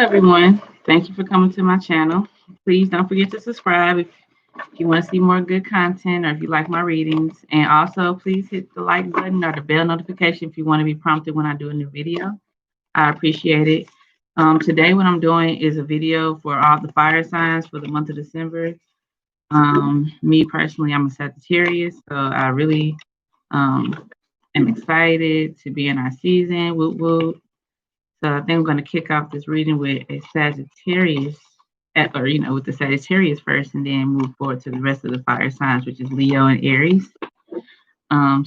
everyone. Thank you for coming to my channel. Please don't forget to subscribe if you want to see more good content or if you like my readings. And also, please hit the like button or the bell notification if you want to be prompted when I do a new video. I appreciate it. Today, what I'm doing is a video for all the fire signs for the month of December. Me personally, I'm a Sagittarius, so I really am excited to be in our season. Woo woo. So I think I'm going to kick off this reading with a Sagittarius, or with the Sagittarius first, and then move forward to the rest of the fire signs, which is Leo and Aries.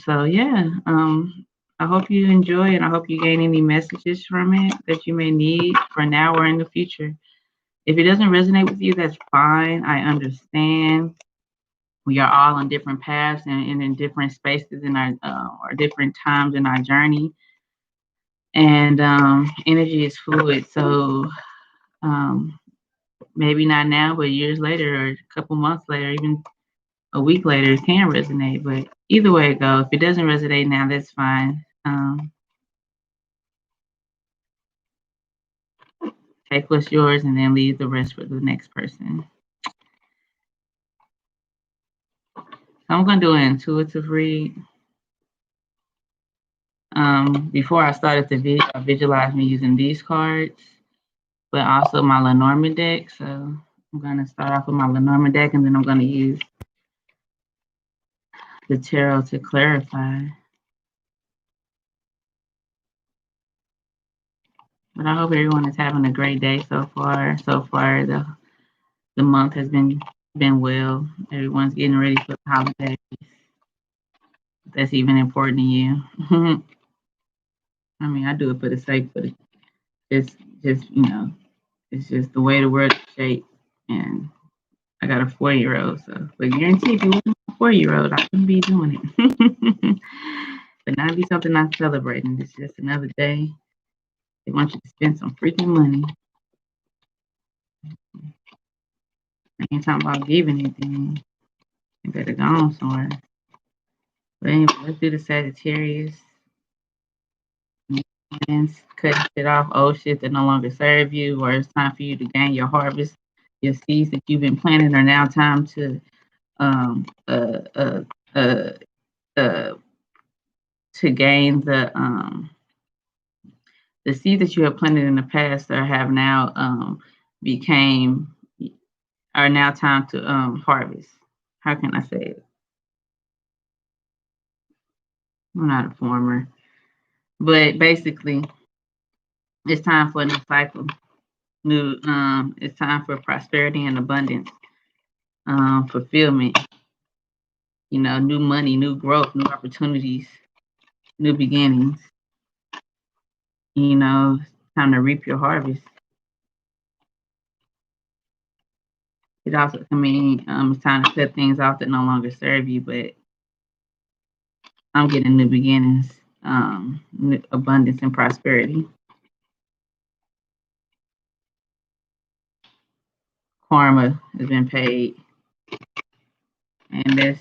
So yeah, I hope you enjoy, and I hope you gain any messages from it that you may need for now or in the future. If it doesn't resonate with you, that's fine. I understand. We are all on different paths and in different spaces in our or different times in our journey. And energy is fluid, so maybe not now, but years later, or a couple months later, even a week later, it can resonate. But either way it goes, if it doesn't resonate now, that's fine. Take what's yours and then leave the rest for the next person. So I'm going to do an intuitive read. Before I started the video, I visualized me using these cards, but also my Lenormand deck. So I'm going to start off with my Lenormand deck, and then I'm going to use the tarot to clarify. But I hope everyone is having a great day so far. So far, the month has been well. Everyone's getting ready for the holidays. That's even important to you. I mean, I do it for the sake, but it's just it's just the way the world is shaped. And I got a 4-year-old, so but guarantee if you wasn't a 4-year-old, I wouldn't be doing it. But now it'd be something I'm celebrating. It's just another day. They want you to spend some freaking money. I ain't talking about giving anything. You better go on somewhere. But anyway, let's do the Sagittarius. And cut shit off, old shit that no longer serve you, or it's time for you to gain your harvest. Your seeds that you've been planting are now time to to gain the seed that you have planted in the past or have now are now time to harvest. How can I say it? I'm not a farmer, but basically, it's time for a new cycle. It's time for prosperity and abundance, fulfillment. New money, new growth, new opportunities, new beginnings. Time to reap your harvest. It also can mean it's time to cut things off that no longer serve you, but I'm getting new beginnings, new abundance and prosperity. Karma has been paid. And that's,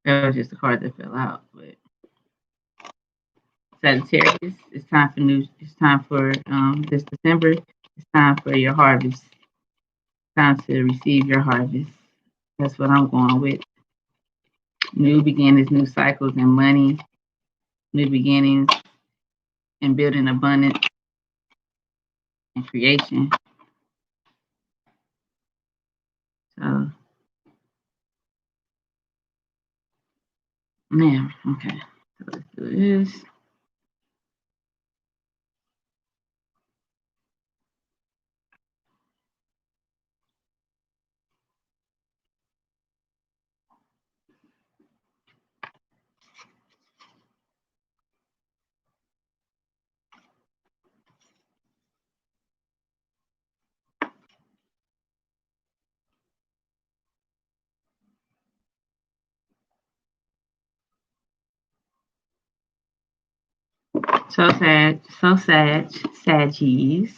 that was just a card that fell out. But Sagittarius, it's time for this December. It's time for your harvest. It's time to receive your harvest. That's what I'm going with. New beginnings, new cycles and money, new beginnings and building abundance and creation. So, man, okay. So let's do this. So sad, Saggies.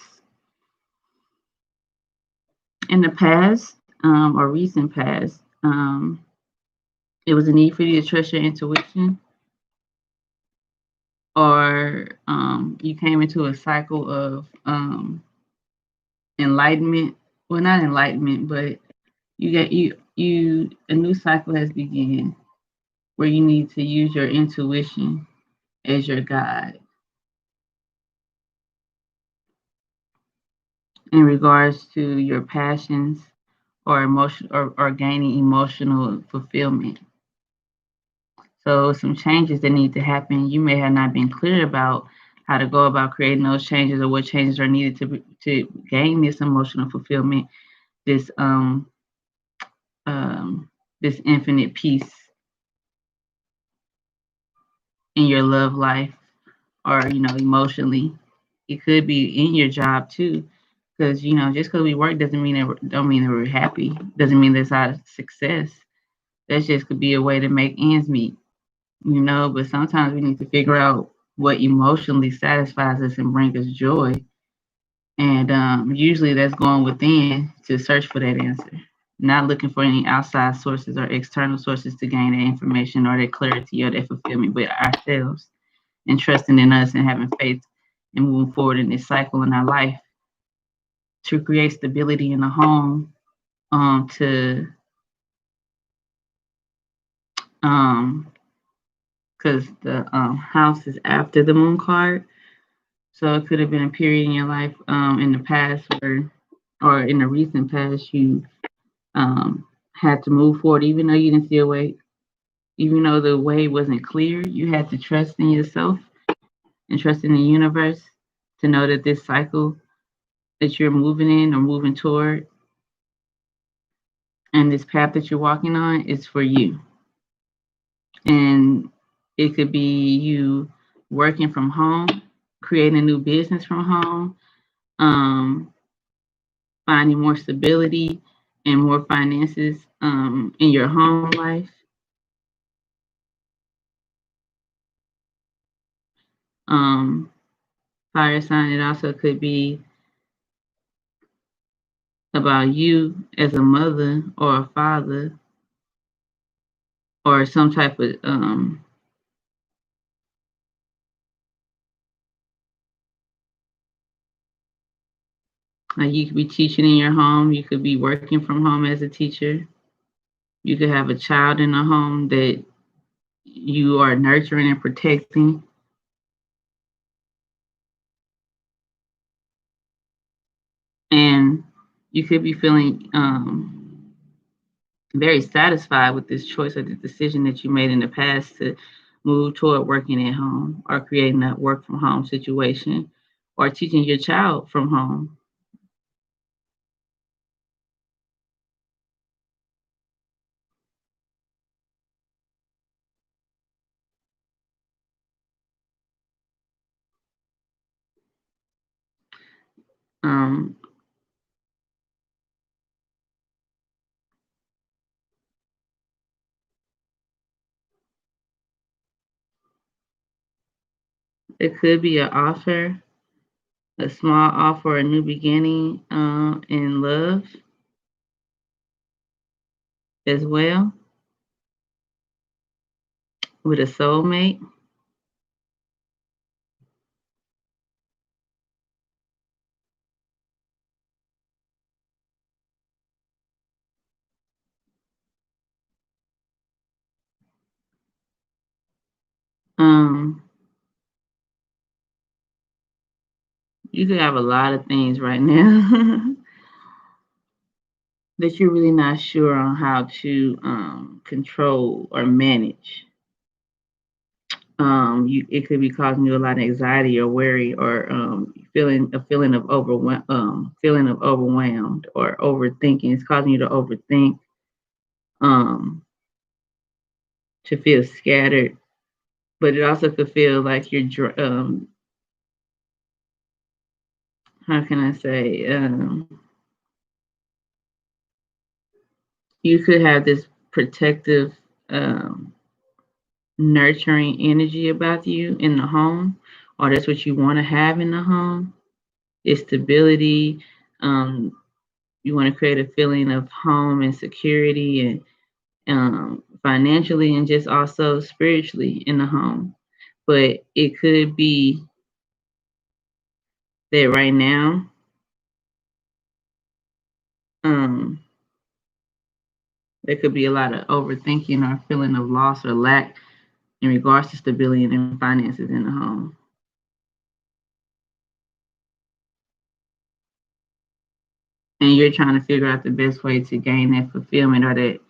In the past, or recent past, it was a need for you to trust your intuition, or you came into a cycle of enlightenment. Well, not enlightenment, but you a new cycle has begun where you need to use your intuition as your guide in regards to your passions or emotion or gaining emotional fulfillment. So some changes that need to happen. You may have not been clear about how to go about creating those changes or what changes are needed to gain this emotional fulfillment, this um, this infinite peace in your love life, or emotionally. It could be in your job too, because just because we work doesn't mean don't mean that we're happy. Doesn't mean that's our success. That just could be a way to make ends meet. But sometimes we need to figure out what emotionally satisfies us and brings us joy. And usually that's going within to search for that answer, not looking for any outside sources or external sources to gain that information or that clarity or that fulfillment, but ourselves, and trusting in us and having faith and moving forward in this cycle in our life to create stability in the home, to because the house is after the moon card. So it could have been a period in your life in the past or in the recent past, you had to move forward, even though you didn't see a way, even though the way wasn't clear. You had to trust in yourself and trust in the universe to know that this cycle that you're moving in or moving toward and this path that you're walking on is for you. And it could be you working from home, creating a new business from home, um, finding more stability and more finances in your home life. Um, Fire sign, it also could be about you as a mother or a father or some type of like you could be teaching in your home, you could be working from home as a teacher, you could have a child in a home that you are nurturing and protecting. And you could be feeling very satisfied with this choice or the decision that you made in the past to move toward working at home or creating that work from home situation or teaching your child from home. Um, it could be an offer, a small offer, a new beginning in love as well with a soulmate. Um, you could have a lot of things right now that you're really not sure on how to control or manage. It could be causing you a lot of anxiety or worry or feeling a feeling of overwhelmed or overthinking. It's causing you to overthink, um, to feel scattered, but it also could feel like how can I say, you could have this protective, um, nurturing energy about you in the home, or that's what you want to have in the home. It's stability. Um, you want to create a feeling of home and security and financially and just also spiritually in the home. but it could be that right now, um, there could be a lot of overthinking or feeling of loss or lack in regards to stability and finances in the home. And you're trying to figure out the best way to gain that fulfillment or that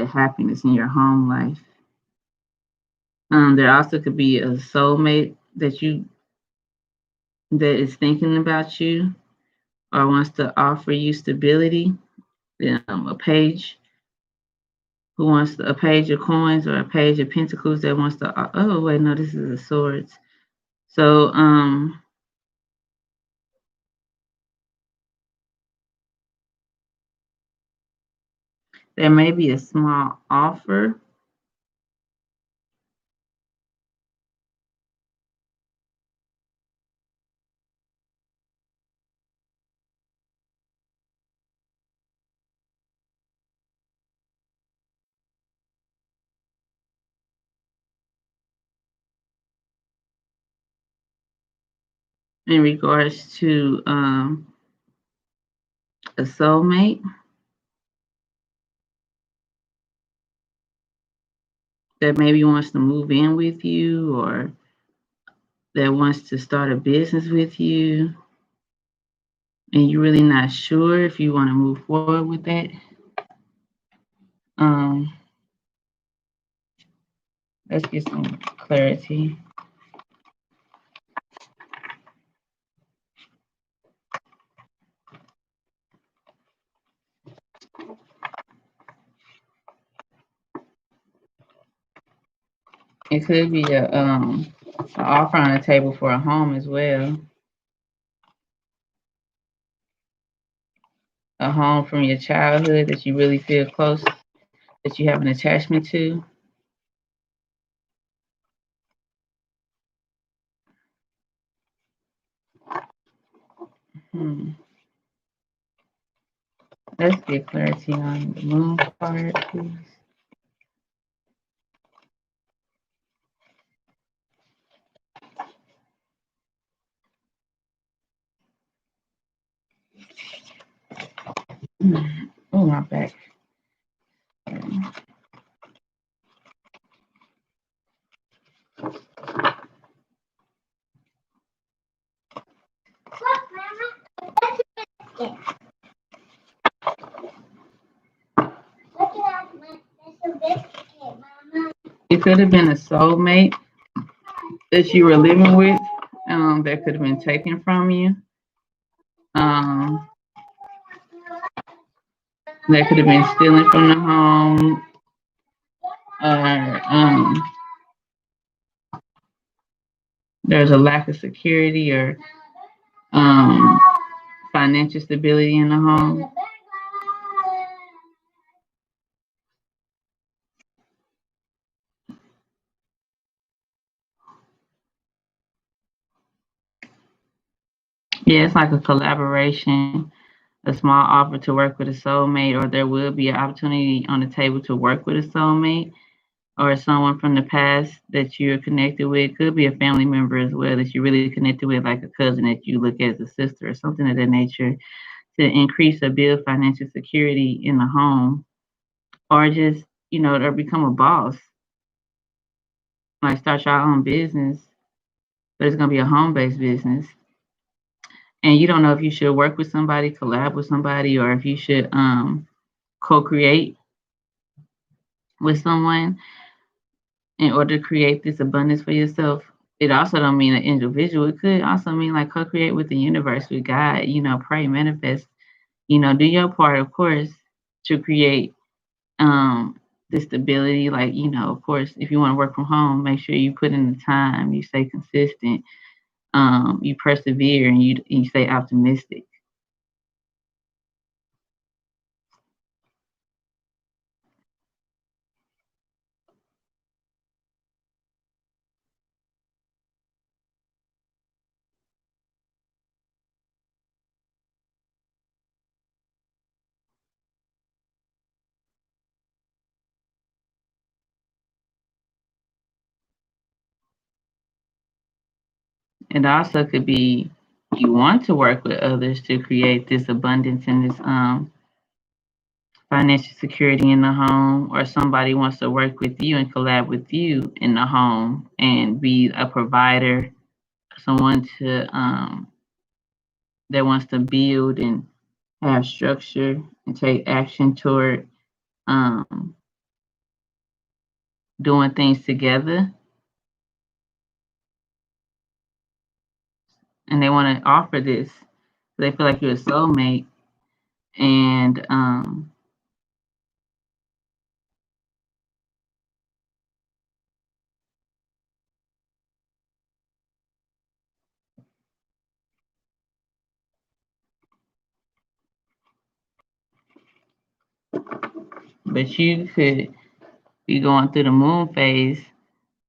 happiness in your home life. There also could be a soulmate that is thinking about you or wants to offer you stability. A page who wants a page of coins or a page of pentacles that wants to. Oh wait, no, this is a swords. So there may be a small offer. In regards to a soulmate that maybe wants to move in with you or that wants to start a business with you and you're really not sure if you want to move forward with that. Um, let's get some clarity. It could be an offer on the table for a home as well. A home from your childhood that you really feel close, that you have an attachment to. Hmm. Let's get clarity on the moon card, please. Oh, my back. It could have been a soulmate that you were living with that could have been taken from you. Um, that could have been stealing from the home or there's a lack of security or um, financial stability in the home. Yeah, it's like a collaboration, a small offer to work with a soulmate, or there will be an opportunity on the table to work with a soulmate or someone from the past that you're connected with. Could be a family member as well that you're really connected with, like a cousin that you look at as a sister or something of that nature to increase or build financial security in the home or just, or become a boss, like start your own business, but it's going to be a home based business. And you don't know if you should work with somebody, collab with somebody, or if you should co create with someone in order to create this abundance for yourself. It also don't mean an individual. It could also mean like co-create with the universe, with God, pray, manifest, do your part, of course, to create the stability. Like, of course, if you want to work from home, make sure you put in the time, you stay consistent, you persevere and you stay optimistic. It also could be you want to work with others to create this abundance and this financial security in the home, or somebody wants to work with you and collab with you in the home and be a provider, someone to that wants to build and have structure and take action toward um, doing things together, and they want to offer this. They feel like you're a soulmate, and but you could be going through the moon phase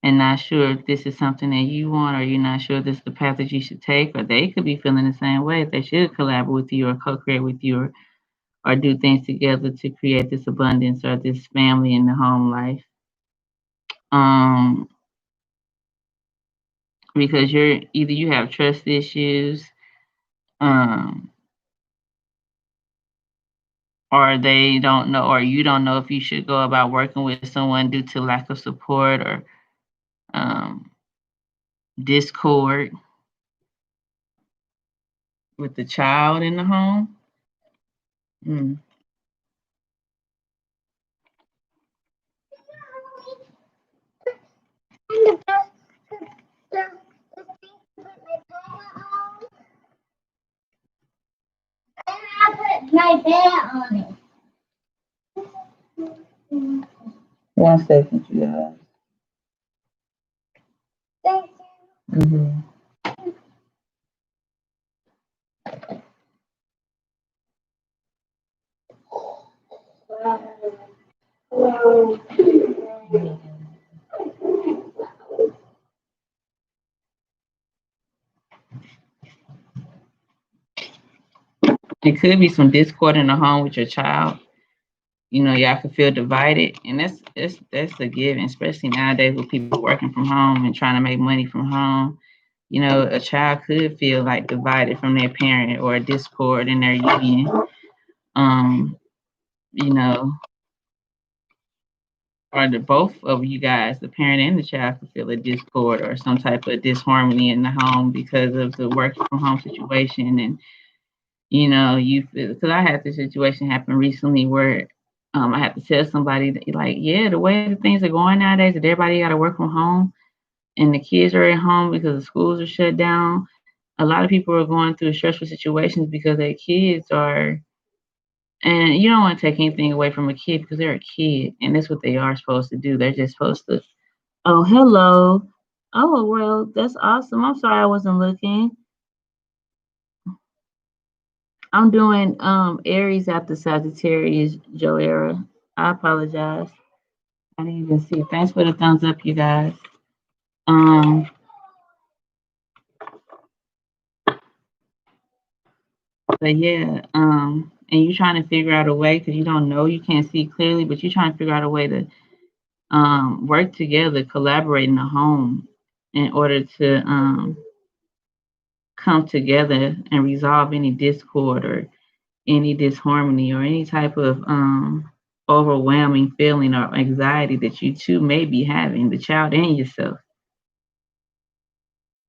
and not sure if this is something that you want, or you're not sure if this is the path that you should take, or they could be feeling the same way. They should collaborate with you or co-create with you, or do things together to create this abundance or this family in the home life. Um, because you're either you have trust issues, um, or they don't know, or you don't know if you should go about working with someone due to lack of support or um, discord with the child in the home. Mm. My bed on it. 1 second, you guys. Mm-hmm. It could be some discord in the home with your child. You know, y'all can feel divided, and that's a given, especially nowadays with people working from home and trying to make money from home. You know, a child could feel like divided from their parent, or a discord in their union. Um, you know, or the both of you guys, the parent and the child, could feel a discord or some type of disharmony in the home because of the working from home situation. And you know, you feel, because I had this situation happen recently where I had to tell somebody that, like, yeah, the way that things are going nowadays, that everybody got to work from home and the kids are at home because the schools are shut down. A lot of people are going through stressful situations because their kids are, and you don't want to take anything away from a kid because they're a kid and that's what they are supposed to do. They're just supposed to, oh, hello. Oh, well, that's awesome. I'm sorry I wasn't looking. I'm doing Aries after Sagittarius, Joera. I apologize. I didn't even see. Thanks for the thumbs up, you guys. Um, but yeah, and you're trying to figure out a way because you don't know, you can't see clearly, but you're trying to figure out a way to work together, collaborate in the home in order to come together and resolve any discord or any disharmony or any type of overwhelming feeling or anxiety that you two may be having, the child and yourself.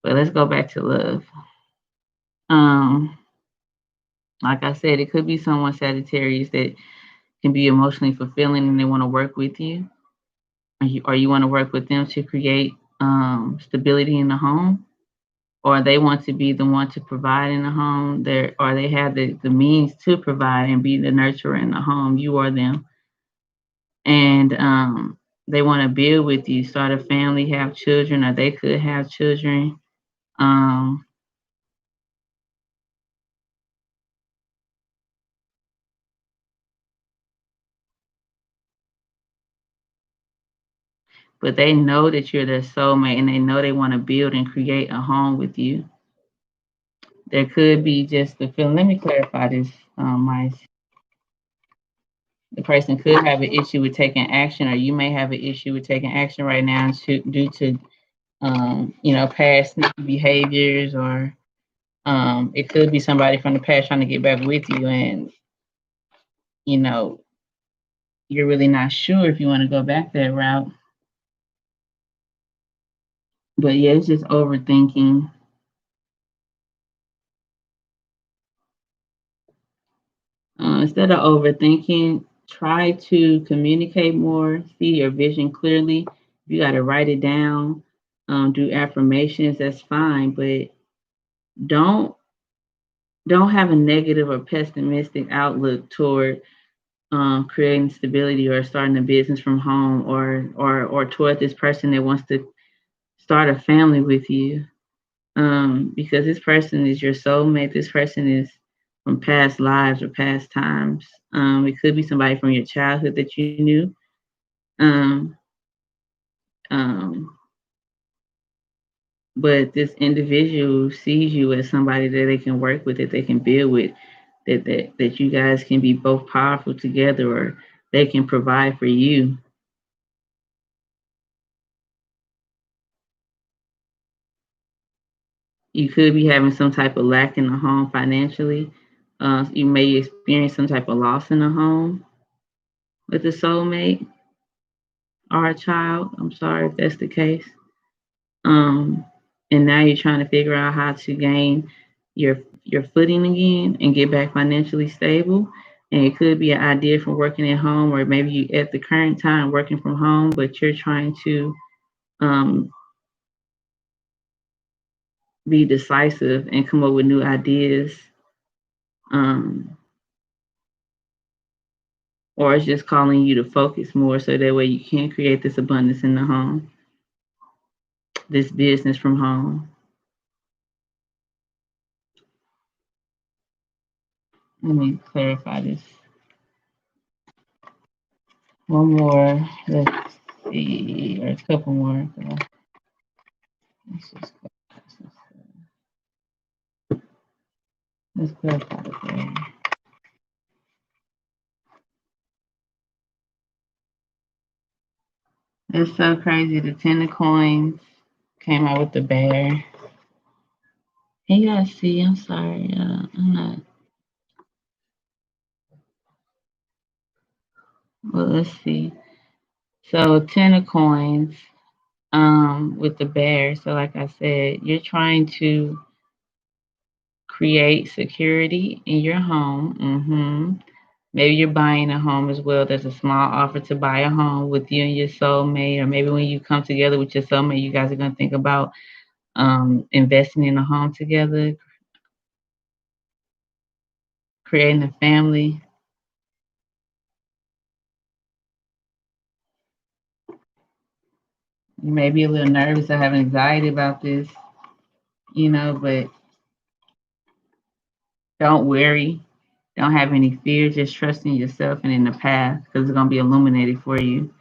But let's go back to love. Um, like I said, it could be someone Sagittarius that can be emotionally fulfilling and they want to work with you, or you want to work with them to create stability in the home, or they want to be the one to provide in the home, there, or they have the means to provide and be the nurturer in the home, you or them. And they want to build with you, start a family, have children, or they could have children. Um, but they know that you're their soulmate and they know they want to build and create a home with you. There could be just the feeling. Let me clarify this, Mice. The person could have an issue with taking action, or you may have an issue with taking action right now due to past sneaky behaviors, or it could be somebody from the past trying to get back with you, and you know you're really not sure if you want to go back that route. But yeah, it's just overthinking. Instead of overthinking, try to communicate more, see your vision clearly. If you got to write it down, do affirmations, that's fine, but don't don't have a negative or pessimistic outlook toward creating stability or starting a business from home, or toward this person that wants to start a family with you. Because this person is your soulmate. This person is from past lives or past times. It could be somebody from your childhood that you knew. Um, um, but this individual sees you as somebody that they can work with, that they can build with, that you guys can be both powerful together, or they can provide for you. You could be having some type of lack in the home financially. You may experience some type of loss in the home with a soulmate or a child. I'm sorry if that's the case. Um, and now you're trying to figure out how to gain your footing again and get back financially stable. And it could be an idea from working at home, or maybe you at the current time working from home, but you're trying to um, be decisive and come up with new ideas. Um, or it's just calling you to focus more so that way you can create this abundance in the home, this business from home. Let me clarify this. One more. Let's see, or a couple more. Let's just let's clarify it there. It's so crazy. The Ten of Coins came out with the bear. Can you guys see? I'm sorry. I'm not. Well, let's see. So Ten of Coins, with the bear. So like I said, you're trying to create security in your home. Maybe you're buying a home as well. There's a small offer to buy a home with you and your soulmate, or maybe when you come together with your soulmate, you guys are going to think about investing in a home together, creating a family. You may be a little nervous or have anxiety about this, but don't worry. Don't have any fear. Just trust in yourself and in the path, because it's going to be illuminated for you.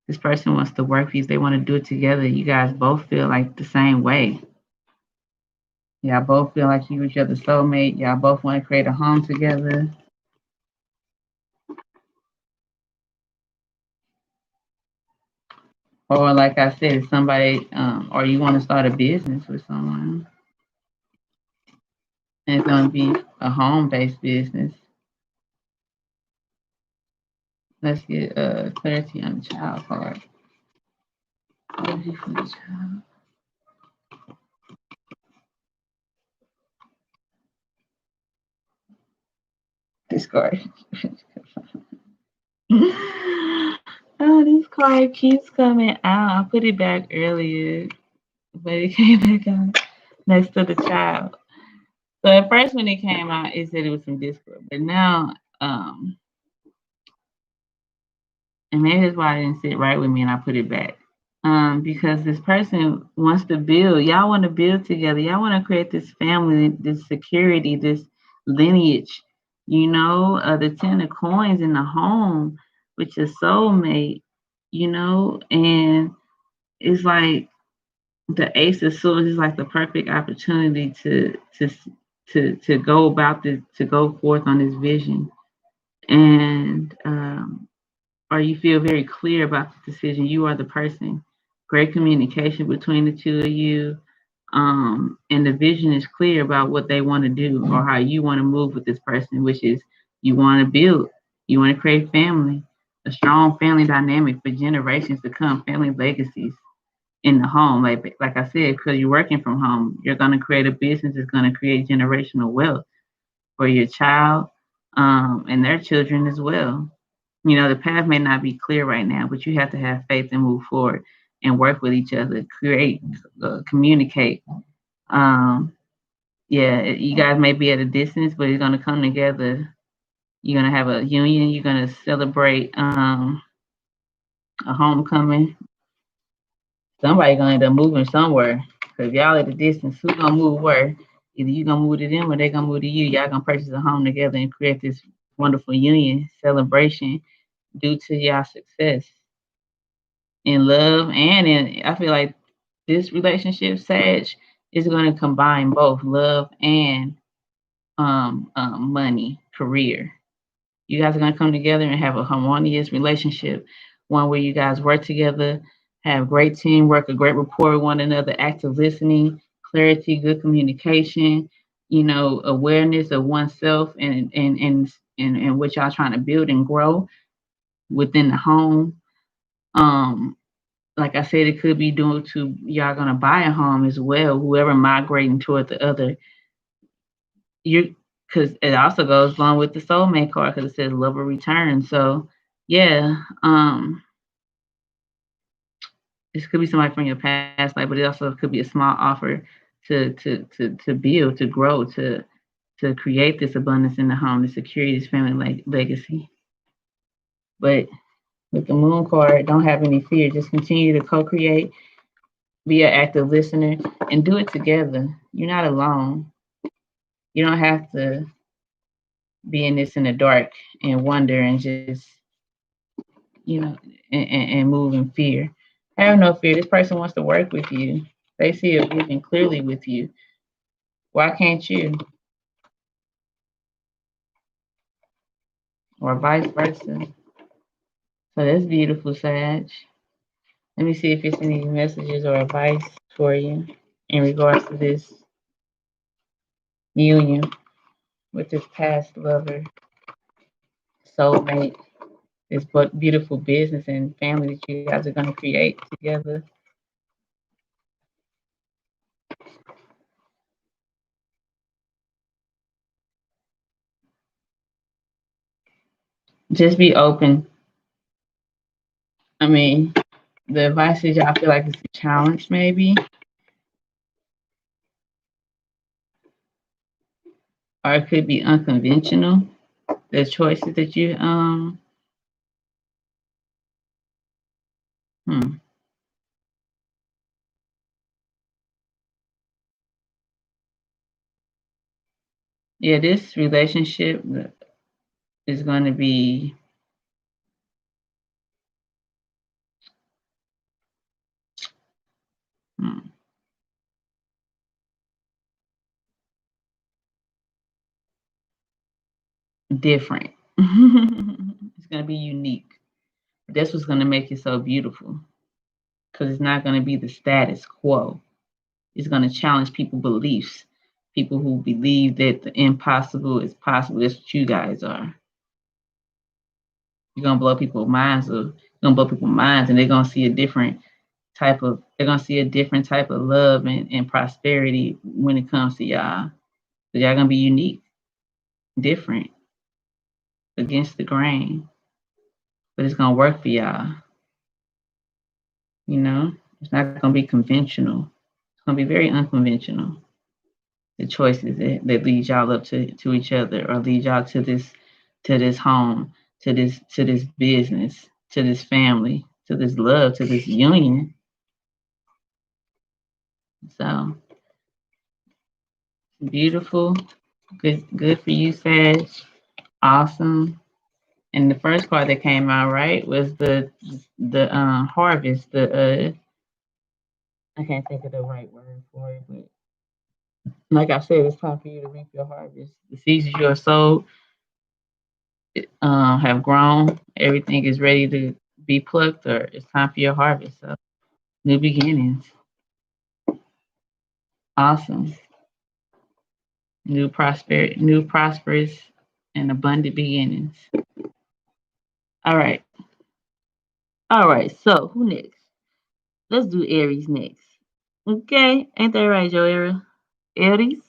This person wants to work with you. They want to do it together. You guys both feel like the same way. Y'all both feel like you each other's soulmate. Y'all both want to create a home together. Or like I said, somebody, or you want to start a business with someone. And it's going to be a home-based business. Let's get clarity on the child part. Clarity for the child. This card. Oh, this card keeps coming out. I put it back earlier, but it came back out next to the child. So at first when it came out, it said it was from Discord, but now, and maybe that's why it didn't sit right with me, and I put it back. Because this person wants to build. Y'all want to build together. Y'all want to create this family, this security, this lineage. The Ten of Coins in the home with your soulmate. And it's like the Ace of Swords is like the perfect opportunity to go about this, to go forth on this vision, and or you feel very clear about the decision. You are the person. great communication between the two of you, and the vision is clear about what they want to do or how you want to move with this person, which is you want to build, you want to create family, a strong family dynamic for generations to come, family legacies in the home. Like I said, because you're working from home, you're going to create a business that's going to create generational wealth for your child, and their children as well. You know, the path may not be clear right now, but you have to have faith and move forward and work with each other, create, communicate. Um, yeah, you guys may be at a distance, but you're gonna come together. You're gonna have a union. You're gonna celebrate a homecoming. Somebody gonna end up moving somewhere. Cause y'all at a distance, who gonna move where? Either you gonna move to them or they gonna move to you. Y'all gonna purchase a home together and create this wonderful union celebration due to y'all success in love and in. I feel like this relationship, Sag, is gonna combine both love and money, career. You guys are going to come together and have a harmonious relationship, one where you guys work together, have great teamwork, a great rapport with one another, active listening, clarity, good communication, you know, awareness of oneself and what y'all trying to build and grow within the home. Um, like I said, it could be due to y'all gonna buy a home as well. Whoever migrating toward the other, you because it also goes along with the soulmate card because it says love will return. So yeah, this could be somebody from your past life, but it also could be a small offer to build, to grow, to create this abundance in the home, to secure this family legacy. But with the moon card, don't have any fear. Just continue to co-create, be an active listener, and do it together. You're not alone. You don't have to be in this in the dark and wonder and just you know, and move in fear. Have no fear. This person wants to work with you. They see a vision clearly with you. Why can't you? Or vice versa. So that's beautiful, Sag. Let me see if it's any messages or advice for you in regards to this union with this past lover, soulmate, this beautiful business and family that you guys are going to create together. Just be open. I mean, the advice is I feel like it's a challenge, maybe, or it could be unconventional. The choices that you hmm. Yeah, this relationship is going to be hmm, different. It's going to be unique. That's what's going to make it so beautiful because it's not going to be the status quo. It's going to challenge people's beliefs. People who believe that the impossible is possible. That's what you guys are. You're gonna blow people's minds. You're gonna blow people's minds, and they're gonna see a different type of. They're gonna see a different type of love and prosperity when it comes to y'all. So y'all gonna be unique, different, against the grain, but it's gonna work for y'all. You know, it's not gonna be conventional. It's gonna be very unconventional. The choices that lead y'all up to each other or lead y'all to this home, to this business, to this family, to this love, to this union. So beautiful, good for you, Sag. Awesome. And the first card that came out right was the harvest. The I can't think of the right word for it, but like I said, it's time for you to reap your harvest. The seeds that you have sowed have grown. Everything is ready to be plucked, or it's time for your harvest. So New beginnings. Awesome. New prosperous and abundant beginnings. All right. All right. So who next? Let's do Aries next. Okay. Ain't that right, Joera? Aries?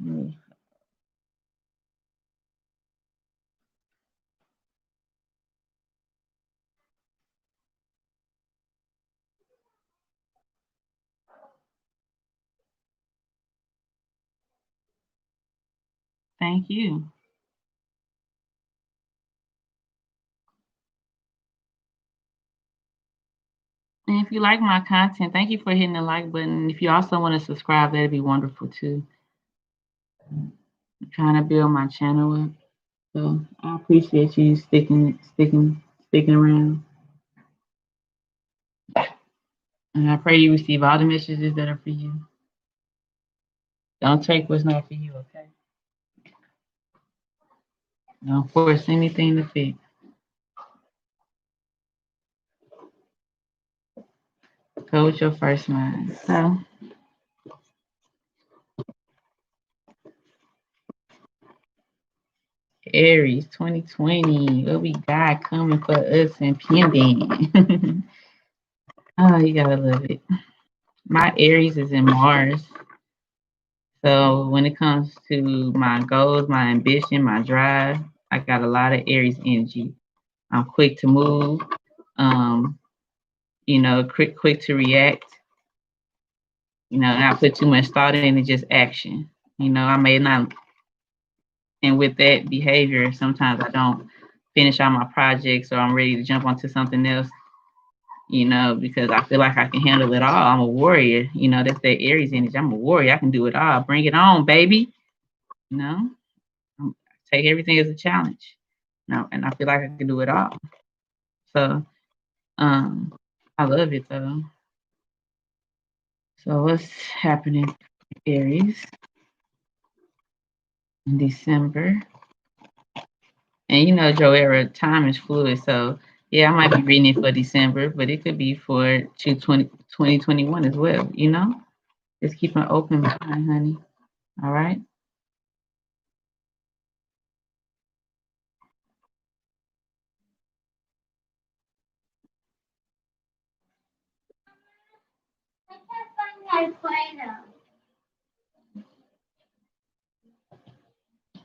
Mm, thank you. And if you like my content, thank you for hitting the like button. If you also want to subscribe, that'd be wonderful too. I'm trying to build my channel up. So I appreciate you sticking around. And I pray you receive all the messages that are for you. Don't take what's not for you, okay? Don't force anything to fit. Go with your first mind. So, Aries 2020, what we got coming for us and pending? Oh, you gotta love it. My Aries is in Mars. So when it comes to my goals, my ambition, my drive, I got a lot of Aries energy. I'm quick to move, um, quick to react, not put too much thought into just action. I may not, and with that behavior, sometimes I don't finish all my projects or I'm ready to jump onto something else, because I feel like I can handle it all. I'm a warrior, that's that Aries energy. I'm a warrior. I can do it all. Bring it on, baby. You know, take everything as a challenge. And I feel like I can do it all. So, I love it though. So what's happening, Aries, in December? And Joera, time is fluid. So yeah, I might be reading it for December, but it could be for 2021 as well, Just keep an open mind, honey. All right.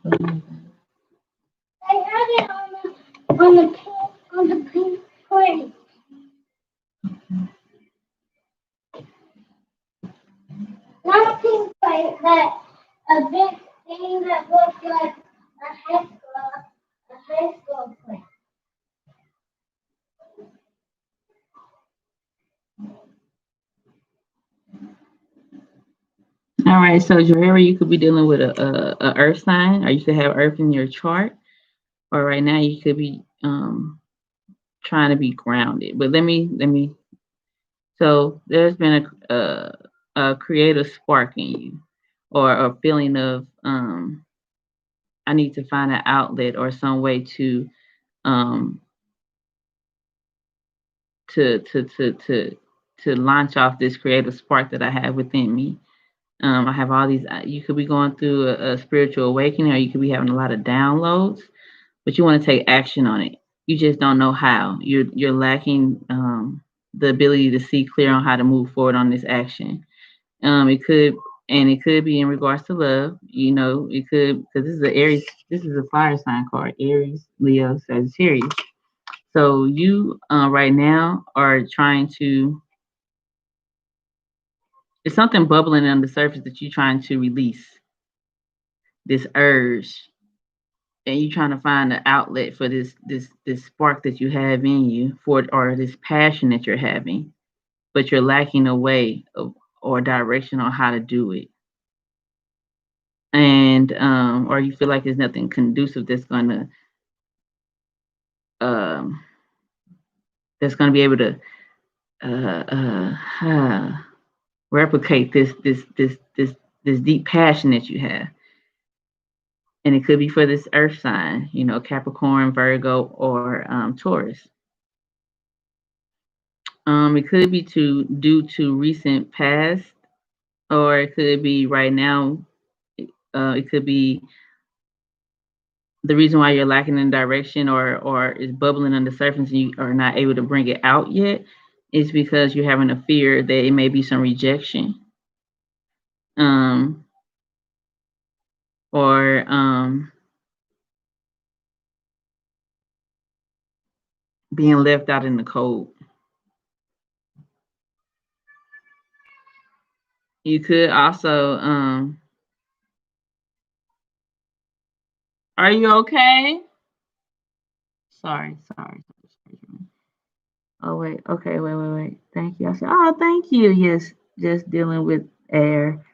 I had it on the pink plate. Not a pink plate, but a big thing that looks like a high school plate. All right. So Joera, you could be dealing with a earth sign, or you could have earth in your chart, or right now you could be trying to be grounded. But let me. So there's been a creative spark in you, or a feeling of I need to find an outlet or some way um to launch off this creative spark that I have within me. I have all these. You could be going through a spiritual awakening, or you could be having a lot of downloads, but you want to take action on it. You just don't know how. You're lacking the ability to see clear on how to move forward on this action. It could be in regards to love. It could, because this is a Aries. This is a fire sign card: Aries, Leo, Sagittarius. So you right now are trying to. It's something bubbling on the surface that you're trying to release. This urge, and you're trying to find an outlet for this spark that you have in you for, or this passion that you're having, but you're lacking a way of, or direction on how to do it. And or you feel like there's nothing conducive um that's gonna be able to uh, uh, uh, replicate this deep passion that you have. And it could be for this earth sign, Capricorn, Virgo, or Taurus. It could be due to recent past, or it could be right now. It could be the reason why you're lacking in direction, or is bubbling on the surface and you are not able to bring it out yet, is because you're having a fear that it may be some rejection, um, or being left out in the cold. You could also, are you okay? Sorry. Oh wait, okay, wait. Thank you. I said, oh, thank you. Yes, just dealing with air.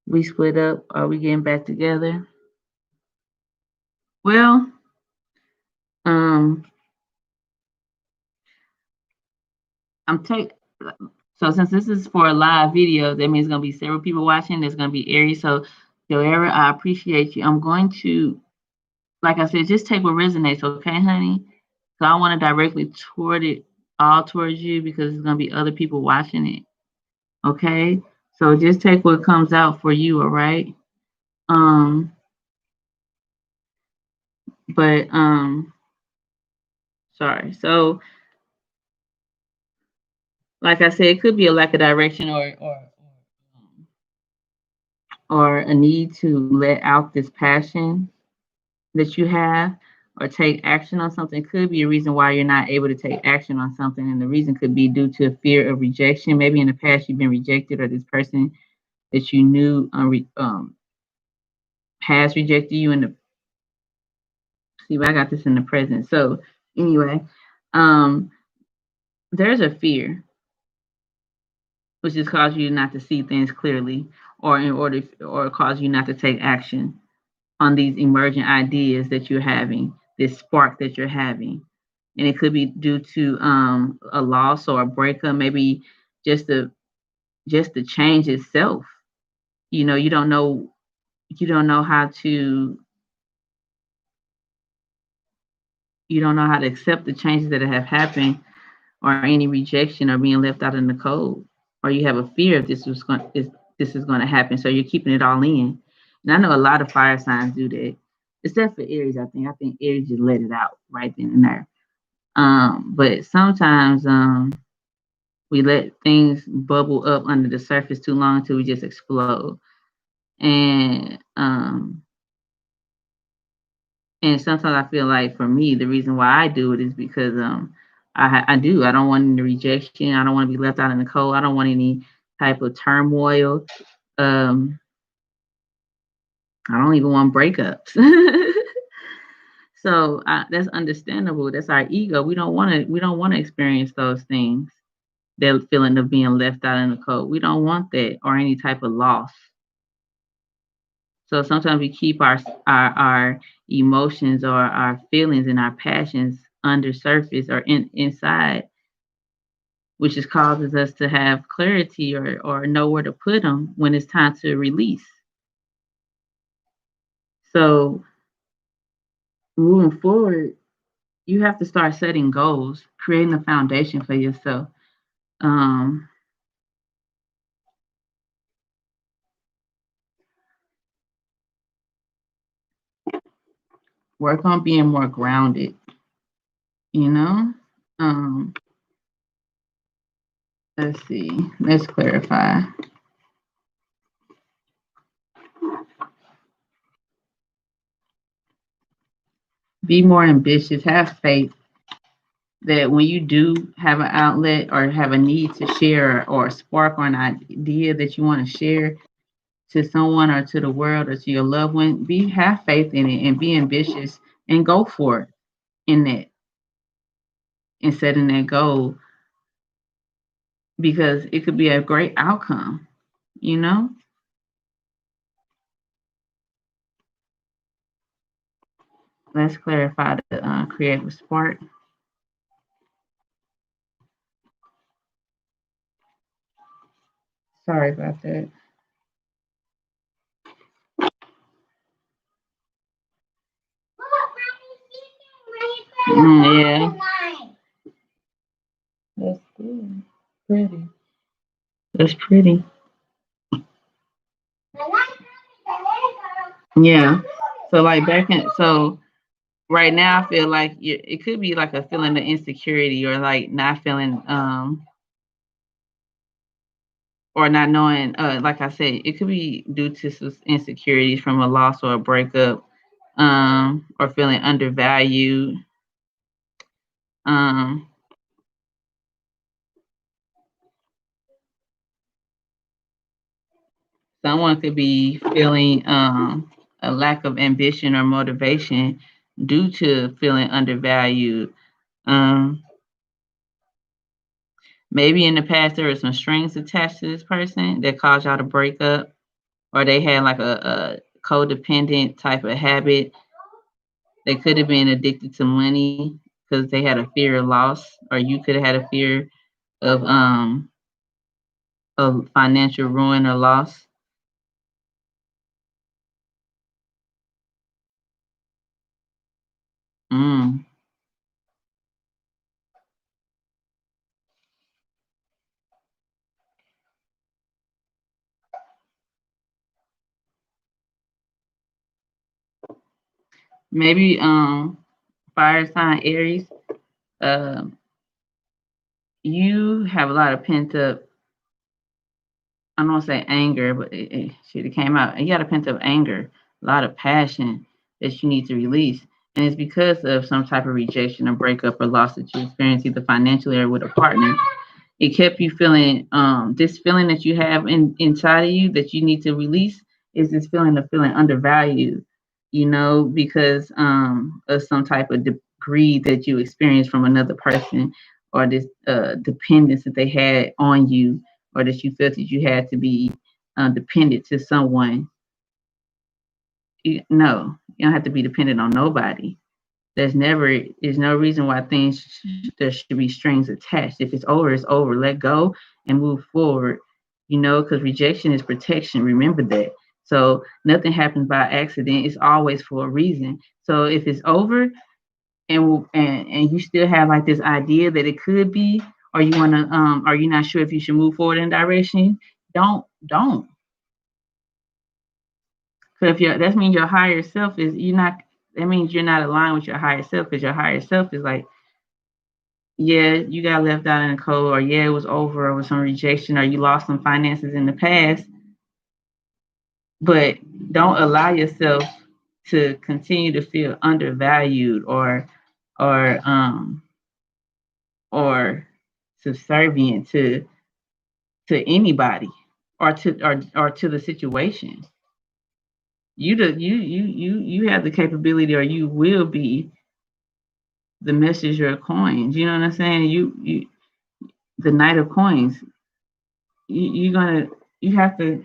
We split up. Are we getting back together? Well, um, I'm take. So since this is for a live video, that means it's gonna be several people watching. There's gonna be Aries. So, Joera, I appreciate you. I'm going to, like I said, just take what resonates, okay, honey? So I want to directly toward it, all towards you, because there's gonna be other people watching it. Okay. So just take what comes out for you, all right? Um, but sorry. So like I said, it could be a lack of direction, or a need to let out this passion that you have, or take action on something. Could be a reason why you're not able to take action on something, and the reason could be due to a fear of rejection. Maybe in the past you've been rejected, or this person that you knew has rejected you in the, see, I got this in the present. So anyway, um there's a fear which just cause you not to see things clearly, or in order, or cause you not to take action on these emerging ideas that you're having, this spark that you're having. And it could be due to a loss or a breakup, maybe just the change itself. You don't know how to accept the changes that have happened, or any rejection, or being left out in the cold, or you have a fear if this is going to happen, so you're keeping it all in. And I know a lot of fire signs do that, except for Aries. I think Aries just let it out right then and there. But sometimes we let things bubble up under the surface too long until we just explode. And sometimes I feel like, for me, the reason why I do it is because I don't want any rejection. I don't want to be left out in the cold. I don't want any type of turmoil. Um, I don't even want breakups. So that's understandable. That's our ego. We don't want to. We don't want to experience those things. That feeling of being left out in the cold. We don't want that, or any type of loss. So sometimes we keep our emotions, or our feelings and our passions under surface, or inside, which just causes us to have clarity, or know where to put them when it's time to release. So moving forward, you have to start setting goals, creating a foundation for yourself. Um, Work on being more grounded, you know? Um, let's see. Let's clarify. Be more ambitious. Have faith that when you do have an outlet, or have a need to share, or spark, or an idea that you want to share to someone, or to the world, or to your loved one, have faith in it, and be ambitious, and go for it in that, and setting that goal, because it could be a great outcome, you know? Let's clarify the creative spark. Sorry about that. Yeah. That's good. Pretty. That's pretty. Yeah. So like back in so right now I feel like it could be like a feeling of insecurity or like not feeling or not knowing like I said, it could be due to some insecurities from a loss or a breakup, or feeling undervalued. Um Someone could be feeling a lack of ambition or motivation due to feeling undervalued. Um, Maybe in the past there were some strings attached to this person that caused y'all to break up, or they had like a codependent type of habit. They could have been addicted to money because they had a fear of loss, or you could have had a fear of um of financial ruin or loss. Mm. Maybe fire sign Aries. Um, you have a lot of pent up, I don't want to say anger, but it came out. You got a pent up anger, a lot of passion that you need to release. And it's because of some type of rejection or breakup or loss that you experienced either financially or with a partner. It kept you feeling this feeling that you have inside of you that you need to release is this feeling of feeling undervalued, because of some type of greed that you experienced from another person, or this dependence that they had on you, or that you felt that you had to be dependent to someone. No, you don't have to be dependent on nobody. There's no reason why there should be strings attached. If it's over. Let go and move forward. Because rejection is protection. Remember that. So nothing happens by accident. It's always for a reason. So if it's over and you still have like this idea that it could be, or you wanna are you not sure if you should move forward in direction? Don't. So if you're that means your higher self is you're not that means you're not aligned with your higher self, because your higher self is like, yeah, you got left out in the cold, or yeah, it was over, or with some rejection, or you lost some finances in the past. But don't allow yourself to continue to feel undervalued or um or subservient to anybody or to the situation. You have the capability, or you will be the messenger of coins. You know what I'm saying? You the knight of coins. You're gonna you have to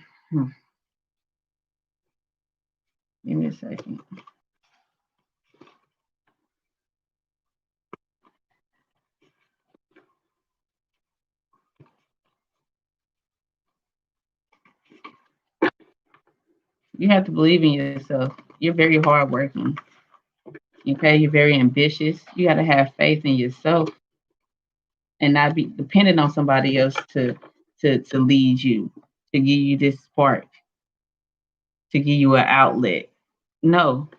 give me a second. You have to believe in yourself. You're very hardworking. Okay, you're very ambitious. You got to have faith in yourself and not be dependent on somebody else to lead you, to give you this spark, to give you an outlet. No,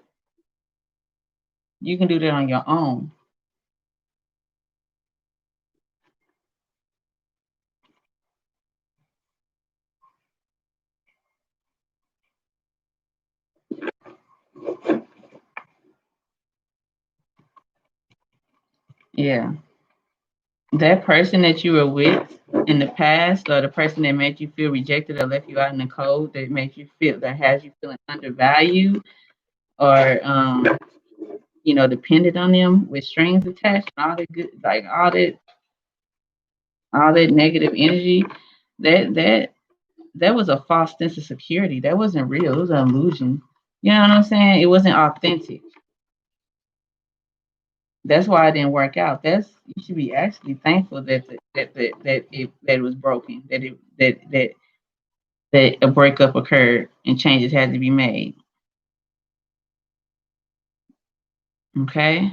you can do that on your own. Yeah. That person that you were with in the past, or the person that made you feel rejected or left you out in the cold, that made you feel that has you feeling undervalued, or dependent on them with strings attached, and all that good, like all that negative energy, that that was a false sense of security. That wasn't real. It was an illusion. You know what I'm saying? It wasn't authentic. That's why it didn't work out. You should be actually thankful that it was broken. That a breakup occurred and changes had to be made. Okay.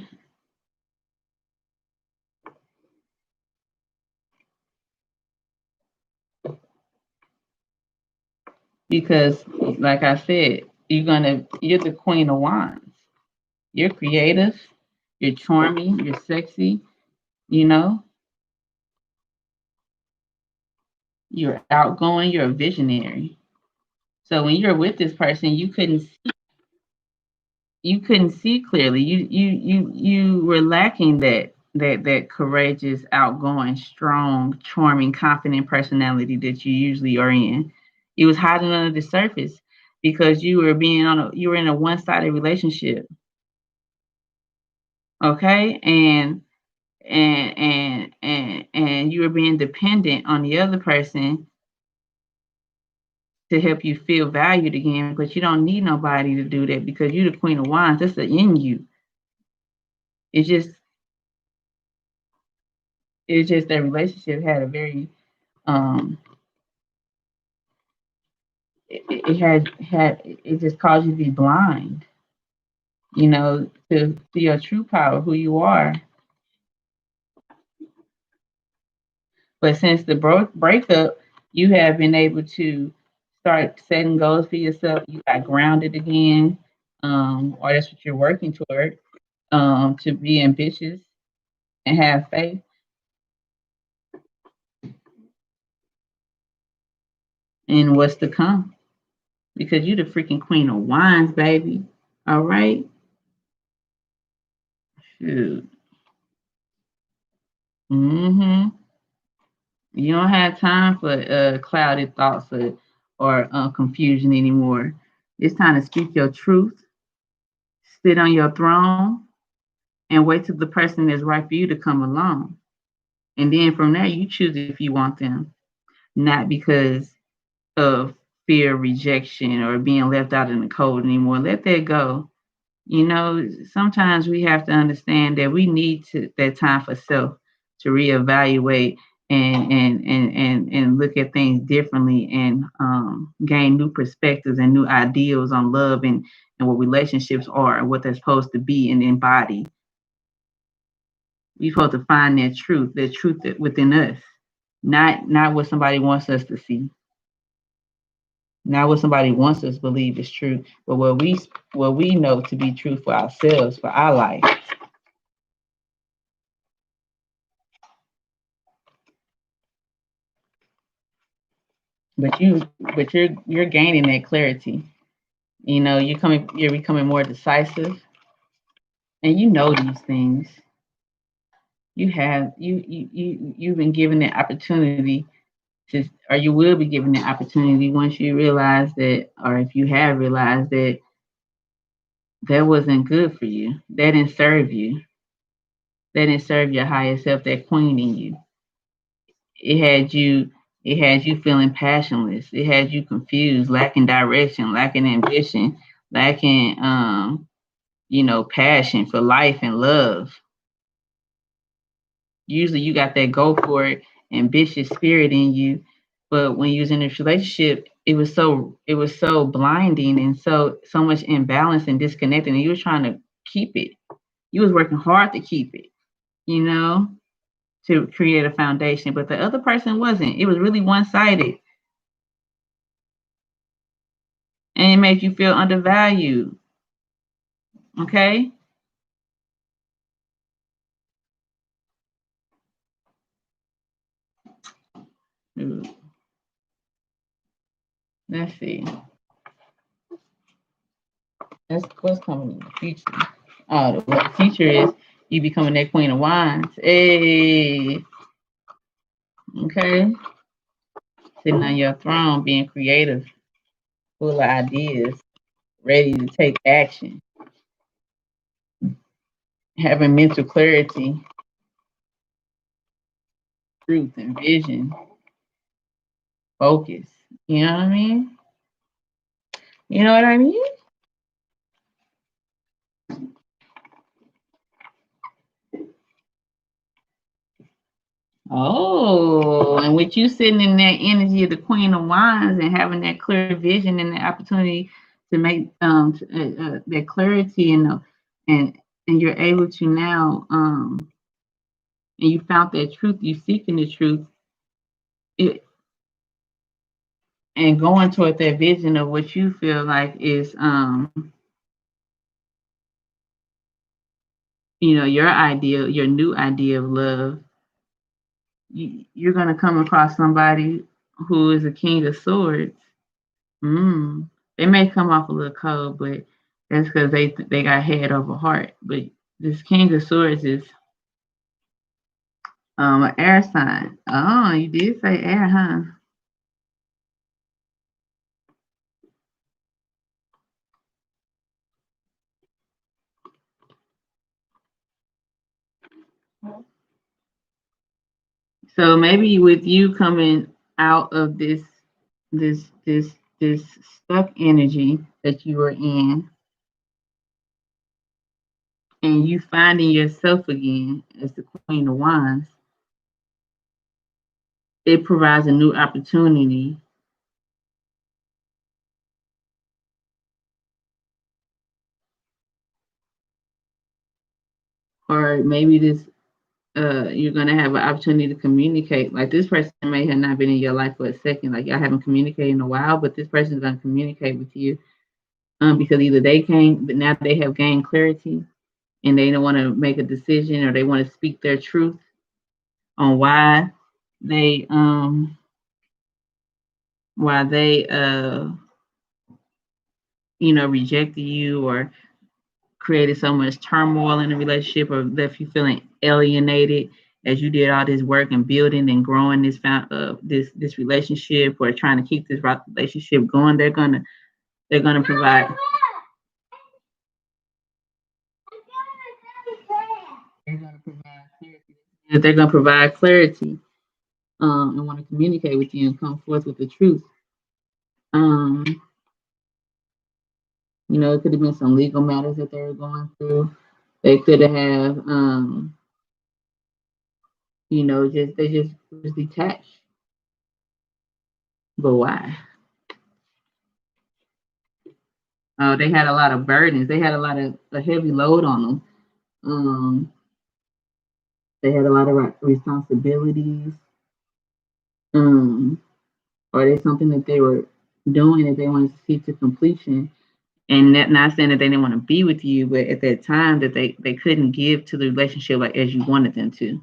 because, like I said, you're the queen of wands. You're creative, you're charming, you're sexy, you know, you're outgoing, you're a visionary. So when you're with this person, you couldn't see clearly. You were lacking that courageous, outgoing, strong, charming, confident personality that you usually are in. It was hiding under the surface because you were in a one-sided relationship, okay? And you were being dependent on the other person to help you feel valued again, but you don't need nobody to do that because you're the queen of wands. That's in you. It's just it's just that relationship had a very um it had it just caused you to be blind, to see your true power, who you are. But since the breakup, you have been able to start setting goals for yourself. You got grounded again, or that's what you're working toward, to be ambitious and have faith in what's to come. Because you're the freaking queen of wands, baby. All right? Shoot. Mm-hmm. You don't have time for clouded thoughts or confusion anymore. It's time to speak your truth, sit on your throne, and wait till the person that's right for you to come along. And then from there, you choose if you want them, not because of fear of rejection or being left out in the cold anymore. Let that go. Sometimes we have to understand that we need that time for self to reevaluate and look at things differently and gain new perspectives and new ideals on love and what relationships are and what they're supposed to be and embody. We're supposed to find that truth within us, not what somebody wants us to see, not what somebody wants us to believe is true, but what we know to be true for ourselves, for our life. But you're gaining that clarity. You're becoming more decisive, and you know these things. You've been given the opportunity to, or you will be given the opportunity once you realize that, or if you have realized that that wasn't good for you, that didn't serve you, that didn't serve your higher self, that queen in you. It had you it had you feeling passionless. It had you confused, lacking direction, lacking ambition, lacking passion for life and love. Usually you got that go for it, ambitious spirit in you. But when you was in this relationship, it was so blinding and so much imbalance and disconnected, and you was trying to keep it. You was working hard to keep it, you know, to create a foundation. But the other person wasn't. It was really one sided. And it made you feel undervalued. Okay? Ooh, let's see. That's what's coming in the future. What the future is you becoming that queen of wands. Hey, okay? Sitting on your throne, being creative, full of ideas, ready to take action, having mental clarity, truth, and vision, focus. You know what I mean? You know what I mean? Oh, and with you sitting in that energy of the Queen of Wands and having that clear vision and the opportunity to make that clarity and you're able to now and you found that truth, you seeking the truth, it, and going toward that vision of what you feel like is your ideal, your new idea of love. You're going to come across somebody who is a king of swords. They may come off a little cold, but that's because they got head over heart. But this king of swords is an air sign. Oh, you did say air, huh? So maybe with you coming out of this this this stuck energy that you were in, and you finding yourself again as the Queen of Wands, it provides a new opportunity. Or maybe this you're gonna have an opportunity to communicate. Like this person may have not been in your life for a second, like y'all haven't communicated in a while, but this person is gonna communicate with you because either they came, but now they have gained clarity and they don't want to make a decision or they want to speak their truth on they why they rejected you or created so much turmoil in the relationship or left you feeling alienated as you did all this work and building and growing this relationship or trying to keep this relationship going. They're gonna provide. They're gonna provide clarity. They're gonna provide clarity and want to communicate with you and come forth with the truth. Um, it could have been some legal matters that they were going through. They could have, just they just was detached. But why? They had a lot of burdens. They had a heavy load on them. They had a lot of responsibilities. Or there's something that they were doing that they wanted to see to completion. And not saying that they didn't want to be with you, but at that time that they couldn't give to the relationship like as you wanted them to.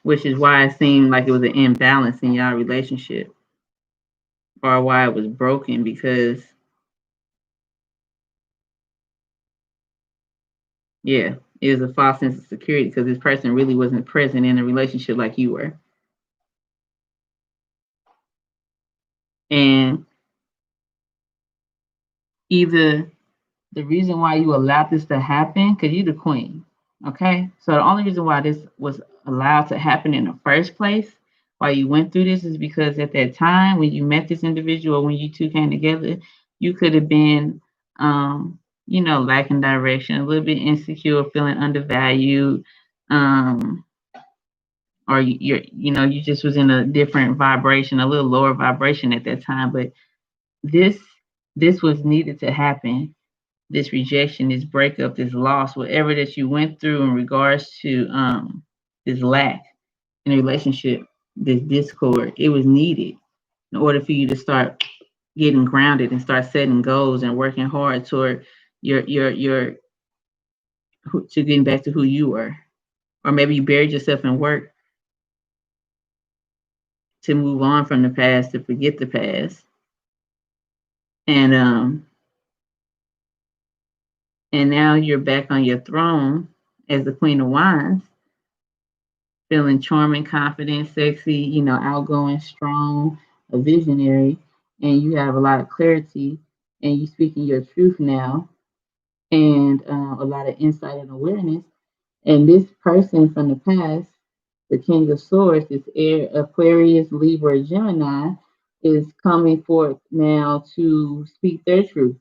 Which is why it seemed like it was an imbalance in y'all relationship, or why it was broken because yeah, it was a false sense of security because this person really wasn't present in a relationship like you were. And either the reason why you allowed this to happen, because you're the queen, okay? So the only reason why this was allowed to happen in the first place, why you went through this, is because at that time when you met this individual, when you two came together, you could have been, lacking direction, a little bit insecure, feeling undervalued, or you just was in a different vibration, a little lower vibration at that time. But this this was needed to happen, this rejection, this breakup, this loss, whatever that you went through in regards to this lack in a relationship, this discord, it was needed in order for you to start getting grounded and start setting goals and working hard toward your to getting back to who you were. Or maybe you buried yourself in work to move on from the past, to forget the past. And and now you're back on your throne as the Queen of Wands, feeling charming, confident, sexy, outgoing, strong, a visionary, and you have a lot of clarity and you speaking your truth now and a lot of insight and awareness. And this person from the past, the King of Swords, this air Aquarius, Libra, Gemini, is coming forth now to speak their truth,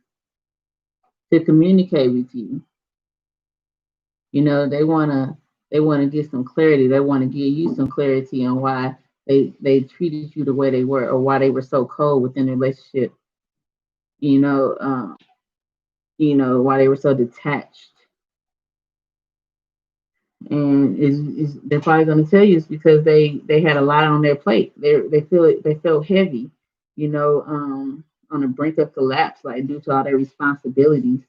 to communicate with you. They wanna get some clarity. They want to give you some clarity on why they treated you the way they were, or why they were so cold within the relationship. You know, why they were so detached. And is they're probably going to tell you it's because they had a lot on their plate. They felt heavy, on the brink of collapse, like due to all their responsibilities.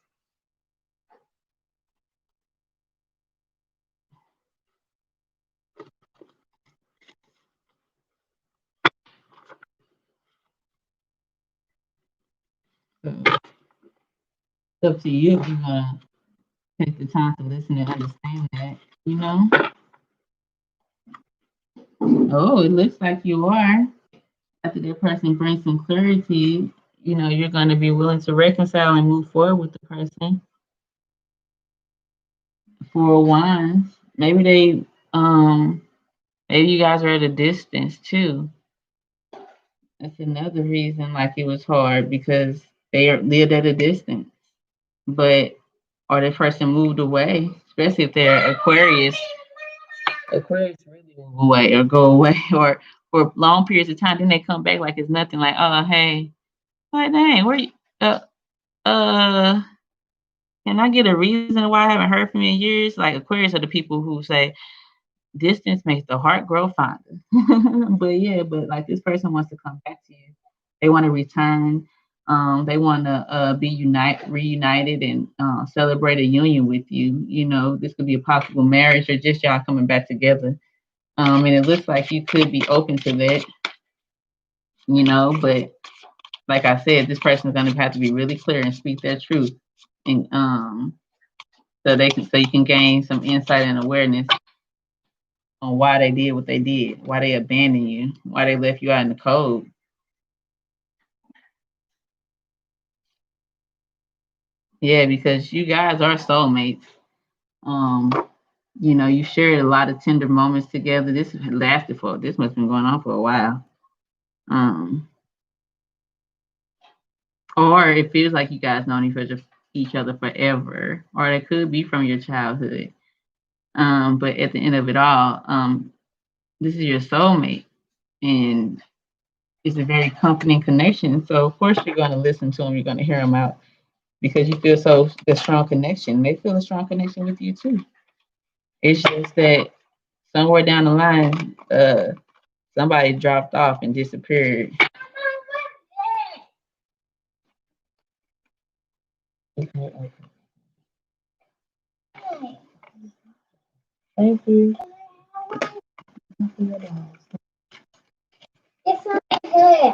So it's up to you if you want to take the time to listen and understand that. You know. Oh, it looks like you are. After that person brings some clarity, you're going to be willing to reconcile and move forward with the person. For one, maybe maybe you guys are at a distance too. That's another reason, like it was hard because lived at a distance. But or the person moved away, especially if they're Aquarius. Aquarius really will go away, or for long periods of time. Then they come back like it's nothing. Like, oh hey, what dang, where you? Uh, can I get a reason why I haven't heard from you in years? Like Aquarius are the people who say distance makes the heart grow fonder. But yeah, but like this person wants to come back to you. They want to return. They want to reunited and celebrate a union with you. This could be a possible marriage or just y'all coming back together. And it looks like you could be open to that. But like I said, this person is going to have to be really clear and speak their truth, and so you can gain some insight and awareness on why they did what they did, why they abandoned you, why they left you out in the cold. Yeah, because you guys are soulmates. Um, you shared a lot of tender moments together. This must have been going on for a while. Um, or it feels like you guys known each other forever, or it could be from your childhood. But at the end of it all, this is your soulmate, and it's a very comforting connection. So of course you're going to listen to them. You're going to hear them out because you feel the strong connection. They feel a strong connection with you too. It's just that somewhere down the line, somebody dropped off and disappeared. Thank you. It's not good.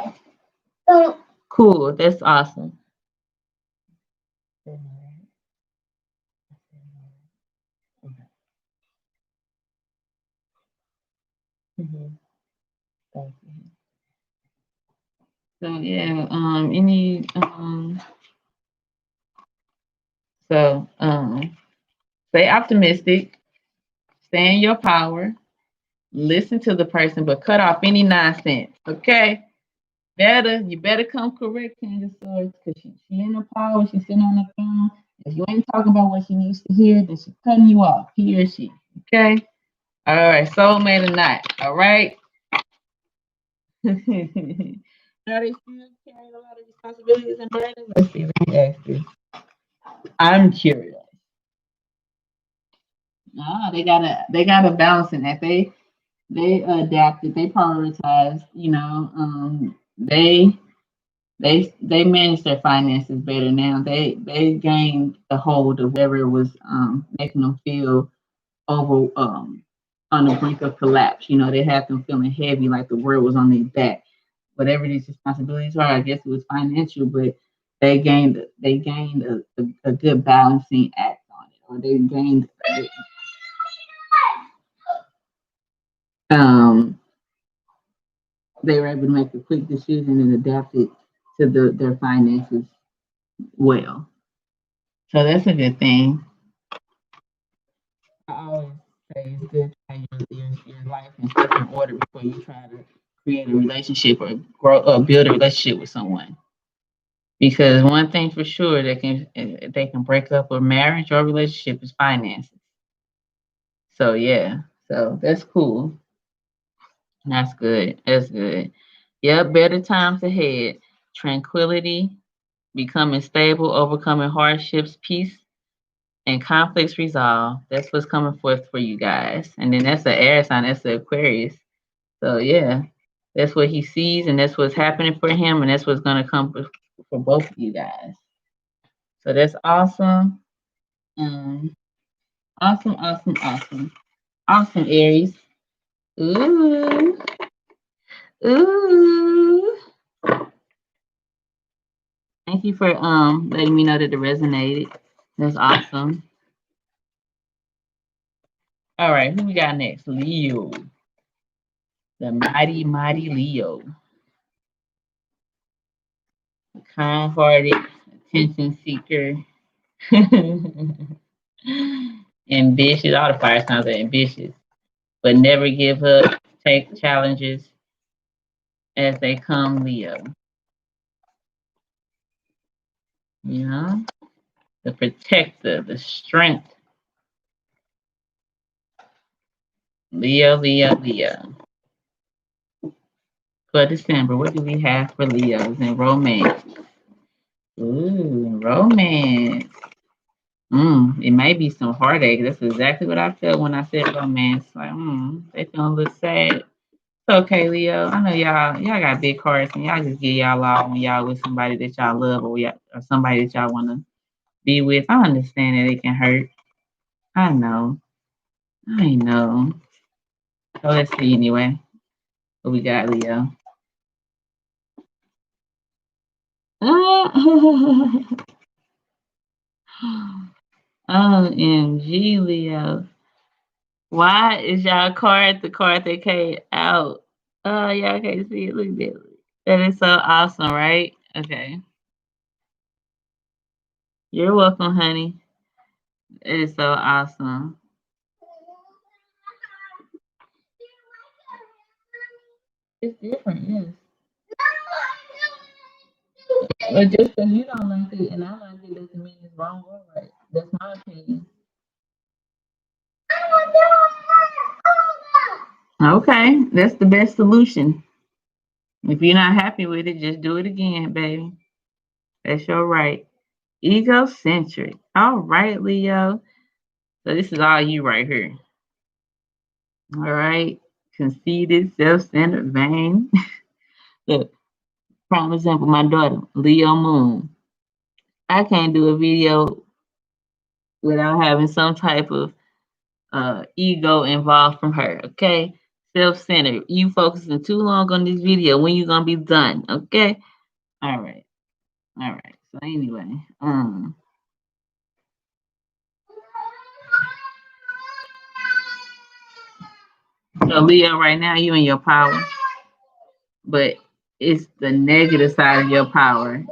So, Cool. That's awesome. Mhm. Thank you. So yeah, stay optimistic, stay in your power, listen to the person, but cut off any nonsense. Okay? You better come correct, Candace Swords, because she in the power, she's sitting on the phone. If you ain't talking about what she needs to hear, then she's cutting you off. He or she. Okay? All right, soulmate or not. All right. Now they still carrying a lot of responsibilities and burdens. Let's see. Let me ask you. I'm curious. Ah, they got a balance in that. They adapted. They prioritized. They manage their finances better now. They gained the hold of whatever was making them feel over on the brink of collapse. They had them feeling heavy, like the world was on their back. Whatever these responsibilities are, I guess it was financial, but they gained a good balancing act on it, or um they were able to make a quick decision and adapt it to their finances well. So that's a good thing. I always say it's good to have your life in certain order before you try to create a relationship or build a relationship with someone. Because one thing for sure, they can break up a marriage or a relationship is finances. So yeah, so that's cool. That's good. That's good. Yep, better times ahead. Tranquility, becoming stable, overcoming hardships, peace, and conflicts resolved. That's what's coming forth for you guys. And then that's the air sign, that's the Aquarius. So yeah, that's what he sees, and that's what's happening for him, and that's what's gonna come for both of you guys. So that's awesome. Um, awesome, awesome, awesome, awesome, Aries. Ooh, ooh. Thank you for letting me know that it resonated. That's awesome. All right, who we got next? Leo, the mighty, mighty Leo, kind-hearted, attention seeker, ambitious. All the fire signs are ambitious, but never give up. Take challenges as they come, Leo. You know, the protector, the strength. Leo, Leo, Leo. For December, what do we have for Leos in romance? Ooh, romance. It may be some heartache. That's exactly what I felt when I said romance. Like, they feeling a little sad. It's okay, Leo. I know y'all got big hearts, and y'all just get y'all all when y'all with somebody that y'all love, or somebody that y'all want to be with. I understand that it can hurt. I know. I know. So let's see anyway. What we got, Leo? OMG, Leo. Why is y'all card the card that came out? Oh, y'all can't see it. Look at that. That is so awesome, right? Okay. You're welcome, honey. It is so awesome. It's different, yes. But just because you don't like it and I like it doesn't mean it's wrong or right. That's my opinion. Okay, that's the best solution. If you're not happy with it, just do it again, baby. That's your right. Egocentric. All right, Leo. So this is all you right here. All right. Conceited, self-centered, vain. Look, prime example, my daughter, Leo Moon. I can't do a video without having some type of ego involved from her. Okay. Self-centered. You focusing too long on this video. When you gonna be done? Okay. All right. All right. So anyway, so Leo, right now you in your power, but it's the negative side of your power.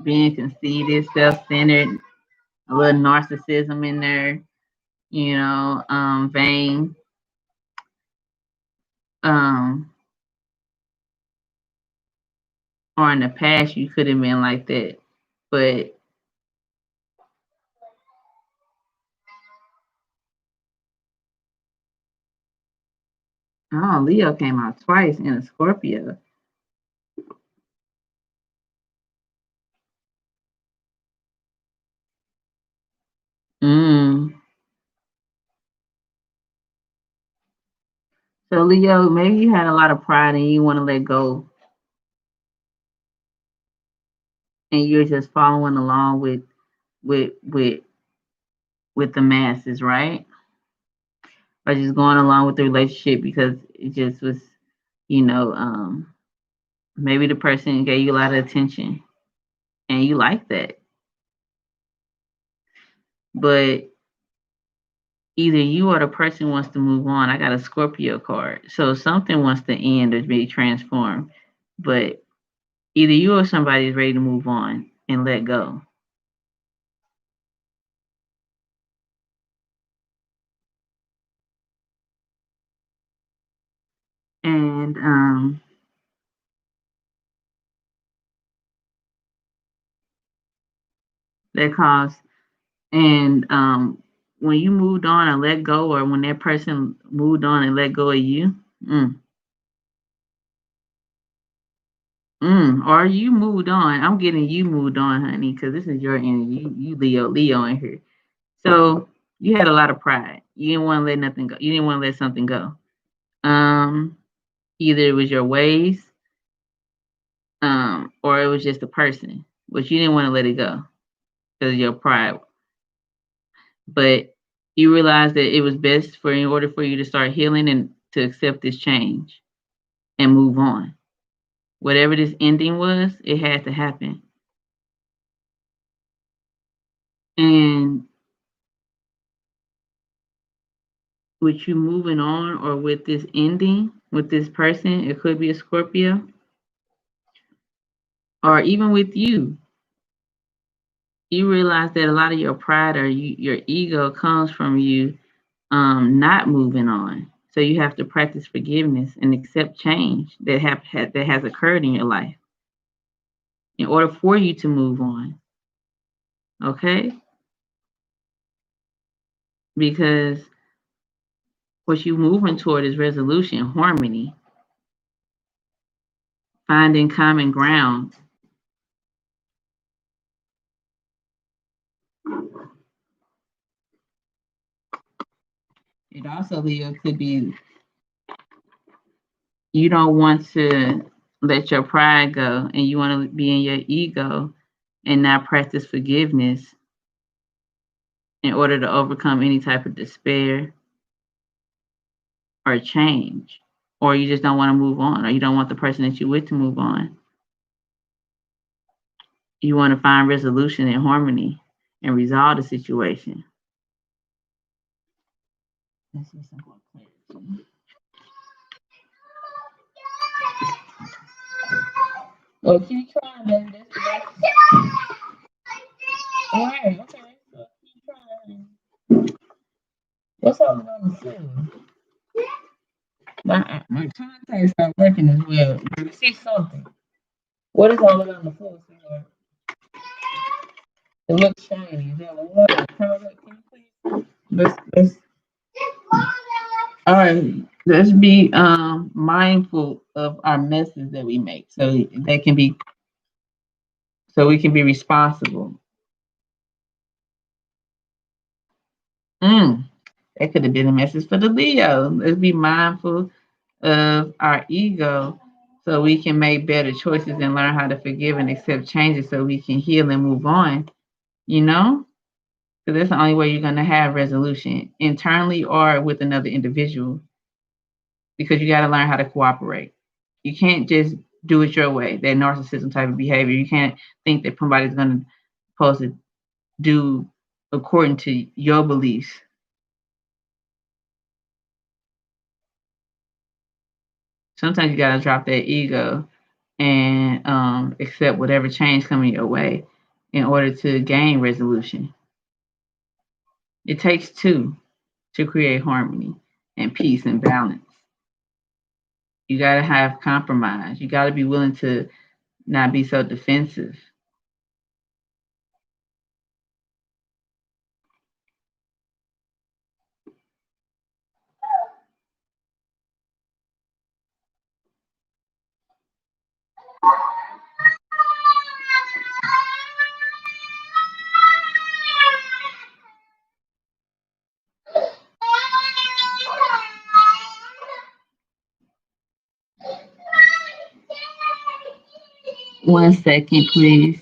Being conceited, self-centered, a little narcissism in there. Vain. Um, or in the past you could have been like that, but Leo came out twice in a Scorpio. Mm. So Leo, maybe you had a lot of pride and you want to let go, and you're just following along with with with the masses, right? Or just going along with the relationship because it just was, you know, maybe the person gave you a lot of attention and you like that. But either you or the person wants to move on. I got a Scorpio card. So something wants to end or be transformed. But either you or somebody is ready to move on and let go. And that cause and when you moved on and let go, or when that person moved on and let go of you, mm, Or you moved on. I'm getting you moved on, honey, because this is your energy. You Leo in here. So you had a lot of pride. You didn't want to let nothing go. You didn't want to let something go. Um, Either it was your ways, or it was just a person, but you didn't want to let it go because of your pride. But you realized that it was best for in order for you to start healing and to accept this change and move on. Whatever this ending was, it had to happen. And with you moving on or with this ending with this person, it could be a Scorpio, or even with you realize that a lot of your pride or your ego comes from you not moving on. So you have to practice forgiveness and accept change that has occurred in your life in order for you to move on. Okay? Because what you're moving toward is resolution, harmony, finding common ground. It also, Leo, could be you don't want to let your pride go and you want to be in your ego and not practice forgiveness in order to overcome any type of despair or change. Or you just don't want to move on, or you don't want the person that you're with to move on. You want to find resolution and harmony and resolve the situation. Let's see some more clarity. Well, keep trying, baby. That's the best. All right, okay. So keep trying. What's all on the floor? My contacts start working as well. I see something. What is all on the floor, sweetheart? It looks shiny. Is that water? Can you please? Let's all right. Let's be mindful of our messes that we make, so that can be so we can be responsible. Mm, that could have been a message for the Leo. Let's be mindful of our ego so we can make better choices and learn how to forgive and accept changes so we can heal and move on, you know? Because that's the only way you're going to have resolution internally or with another individual because you got to learn how to cooperate. You can't just do it your way, that narcissism type of behavior. You can't think that somebody's going to supposed to do according to your beliefs. Sometimes you got to drop that ego and accept whatever change coming your way in order to gain resolution. It takes two to create harmony and peace and balance. You got to have compromise. You got to be willing to not be so defensive. One second, please.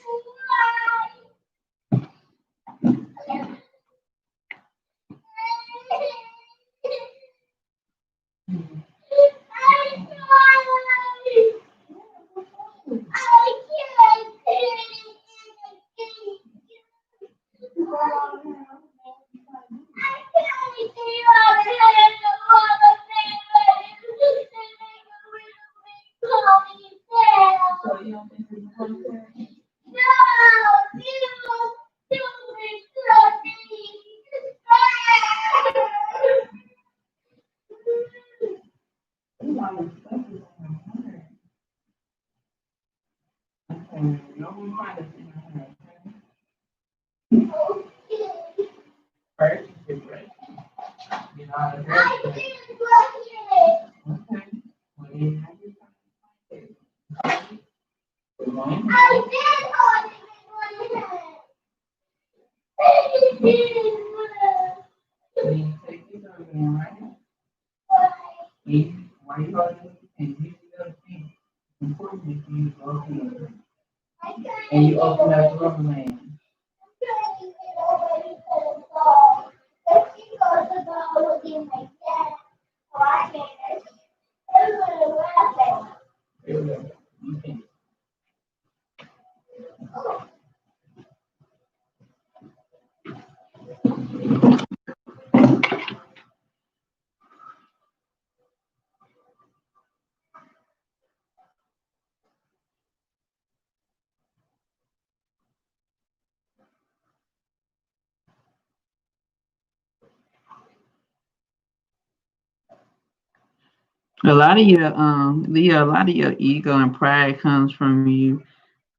A lot of your Leo, a lot of your ego and pride comes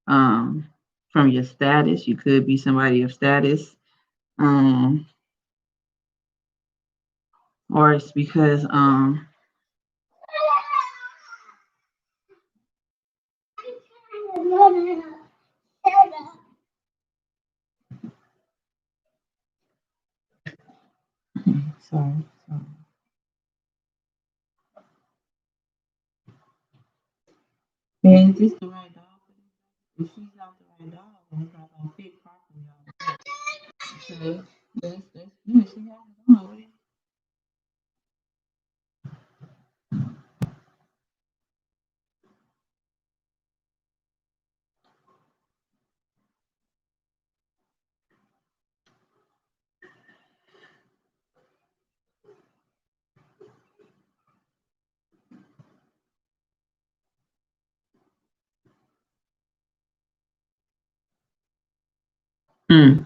um from your status. You could be somebody of status. Um or it's because sorry, sorry. Man, is this the right dog? If she's not the right dog, then it's not gonna fit properly on the back. So that's good. She has it on. What do you- Hmm.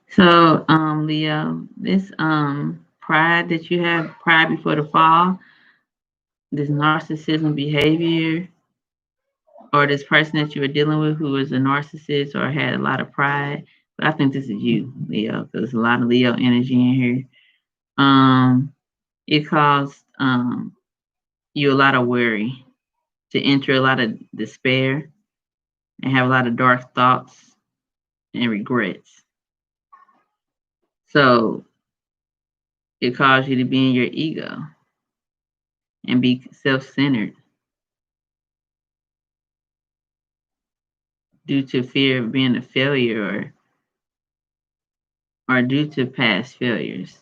So, Leo, this pride that you have, pride before the fall, this narcissism behavior, or this person that you were dealing with who was a narcissist or had a lot of pride. But I think this is you, Leo, because there's a lot of Leo energy in here. It caused you a lot of worry, to enter a lot of despair, and have a lot of dark thoughts and regrets. So it caused you to be in your ego and be self-centered due to fear of being a failure or due to past failures.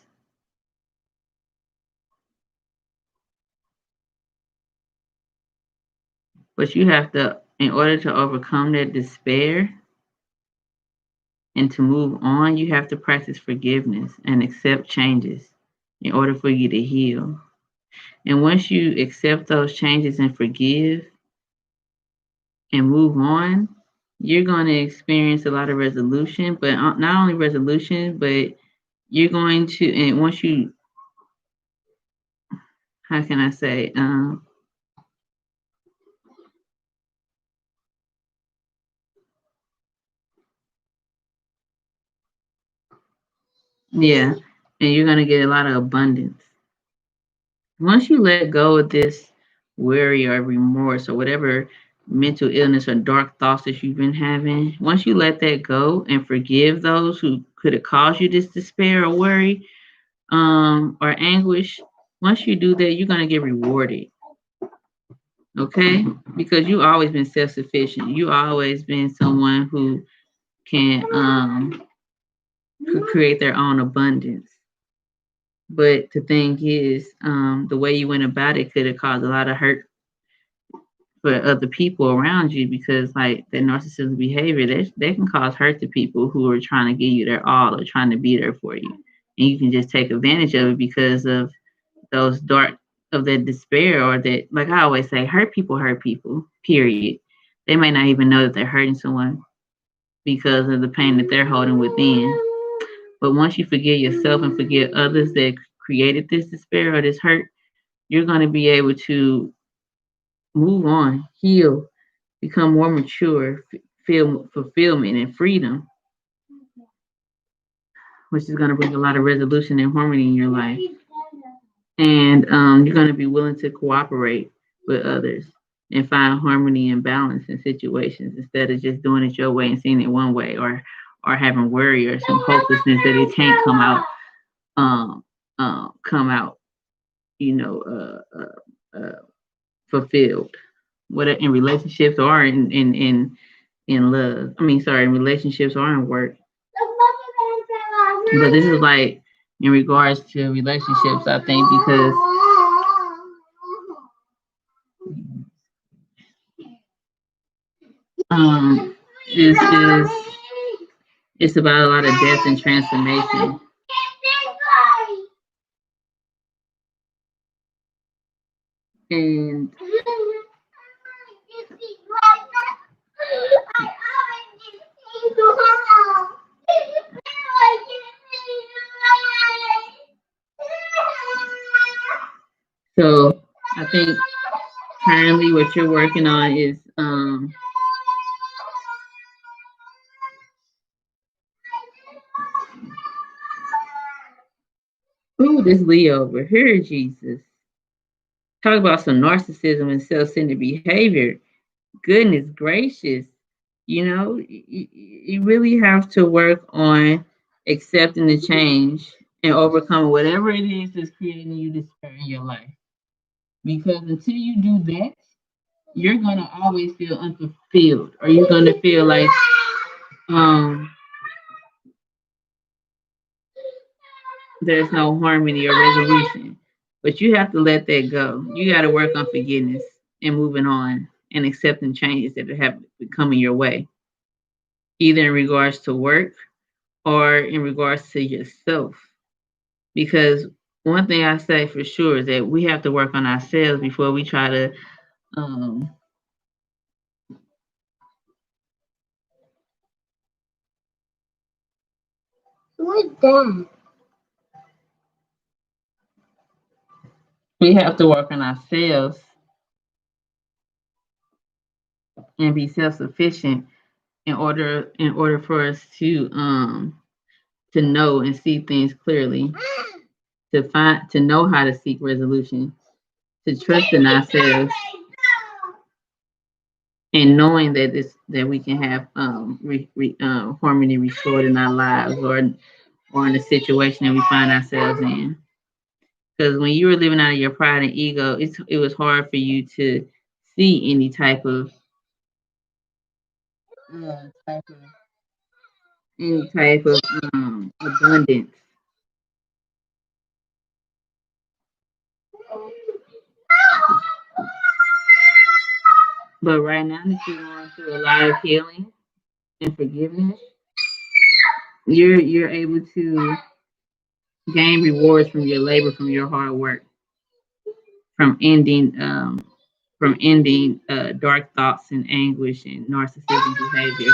But you have to, in order to overcome that despair and to move on, you have to practice forgiveness and accept changes in order for you to heal. And once you accept those changes and forgive and move on, you're going to experience a lot of resolution, but not only resolution, but you're going to, and once you, how can I say, yeah, and you're going to get a lot of abundance. Once you let go of this worry or remorse or whatever mental illness or dark thoughts that you've been having, once you let that go and forgive those who could have caused you this despair or worry, or anguish, once you do that, you're going to get rewarded. Okay? Because you always been self-sufficient. You always been someone who can could create their own abundance. But the thing is, the way you went about it could have caused a lot of hurt for other people around you, because like that narcissistic behavior, that can cause hurt to people who are trying to give you their all or trying to be there for you. And you can just take advantage of it because of those dark of that despair, or that, like I always say, hurt people, period. They may not even know that they're hurting someone because of the pain that they're holding within. But once you forgive yourself and forgive others that created this despair or this hurt, you're going to be able to move on, heal, become more mature, feel fulfillment and freedom, which is going to bring a lot of resolution and harmony in your life. And you're going to be willing to cooperate with others and find harmony and balance in situations instead of just doing it your way and seeing it one way, or having worry or some hopelessness that it can't um, come out, you know, fulfilled, whether in relationships or in love. I mean, sorry, in relationships or in work. But this is like in regards to relationships, I think, because this is it's about a lot of death and transformation. And so I think currently what you're working on is ooh, this Leo over here, Jesus. Talk about some narcissism and self-centered behavior. Goodness gracious. You know, you really have to work on accepting the change and overcoming whatever it is that's creating you despair in your life. Because until you do that, you're gonna always feel unfulfilled, or you're gonna feel like um there's no harmony or resolution. But you have to let that go. You got to work on forgiveness and moving on and accepting changes that have come in your way, either in regards to work or in regards to yourself. Because one thing I say for sure is that we have to work on ourselves before we try to. Um, What's that? we have to work on ourselves and be self sufficient in order for us to know and see things clearly, to know how to seek resolution, to trust in ourselves, and knowing that we can have harmony restored in our lives, or in the situation that we find ourselves in. Because when you were living out of your pride and ego, it was hard for you to see type of any type of abundance. But right now that you're going through a lot of healing and forgiveness, you're able to gain rewards from your labor, from your hard work, from ending dark thoughts and anguish and narcissistic behavior.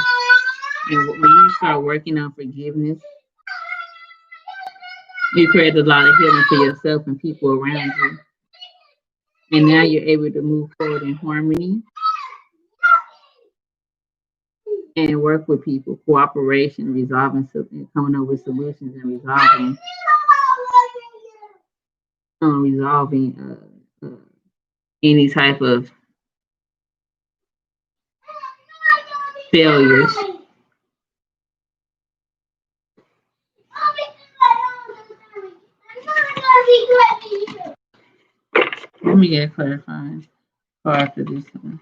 And when you start working on forgiveness, you create a lot of healing for yourself and people around you. And now you're able to move forward in harmony and work with people, cooperation, coming up with solutions and resolving any type of failures. Let me get a clarifying card for this one.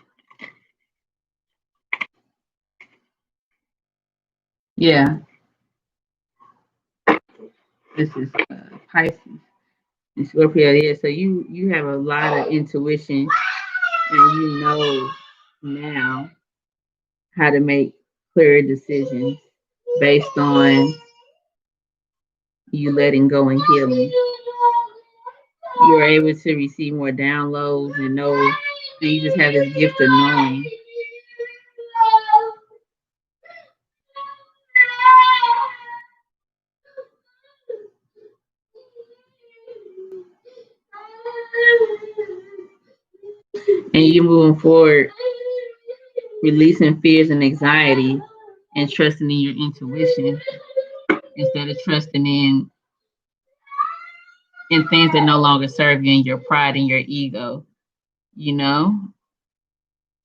Yeah, this is Pisces and Scorpio. Yeah, so you have a lot of intuition, and you know now how to make clear decisions based on you letting go and healing. You're able to receive more downloads and know, and you just have this gift of knowing. And you're moving forward, releasing fears and anxiety and trusting in your intuition instead of trusting in things that no longer serve you and your pride and your ego. You know,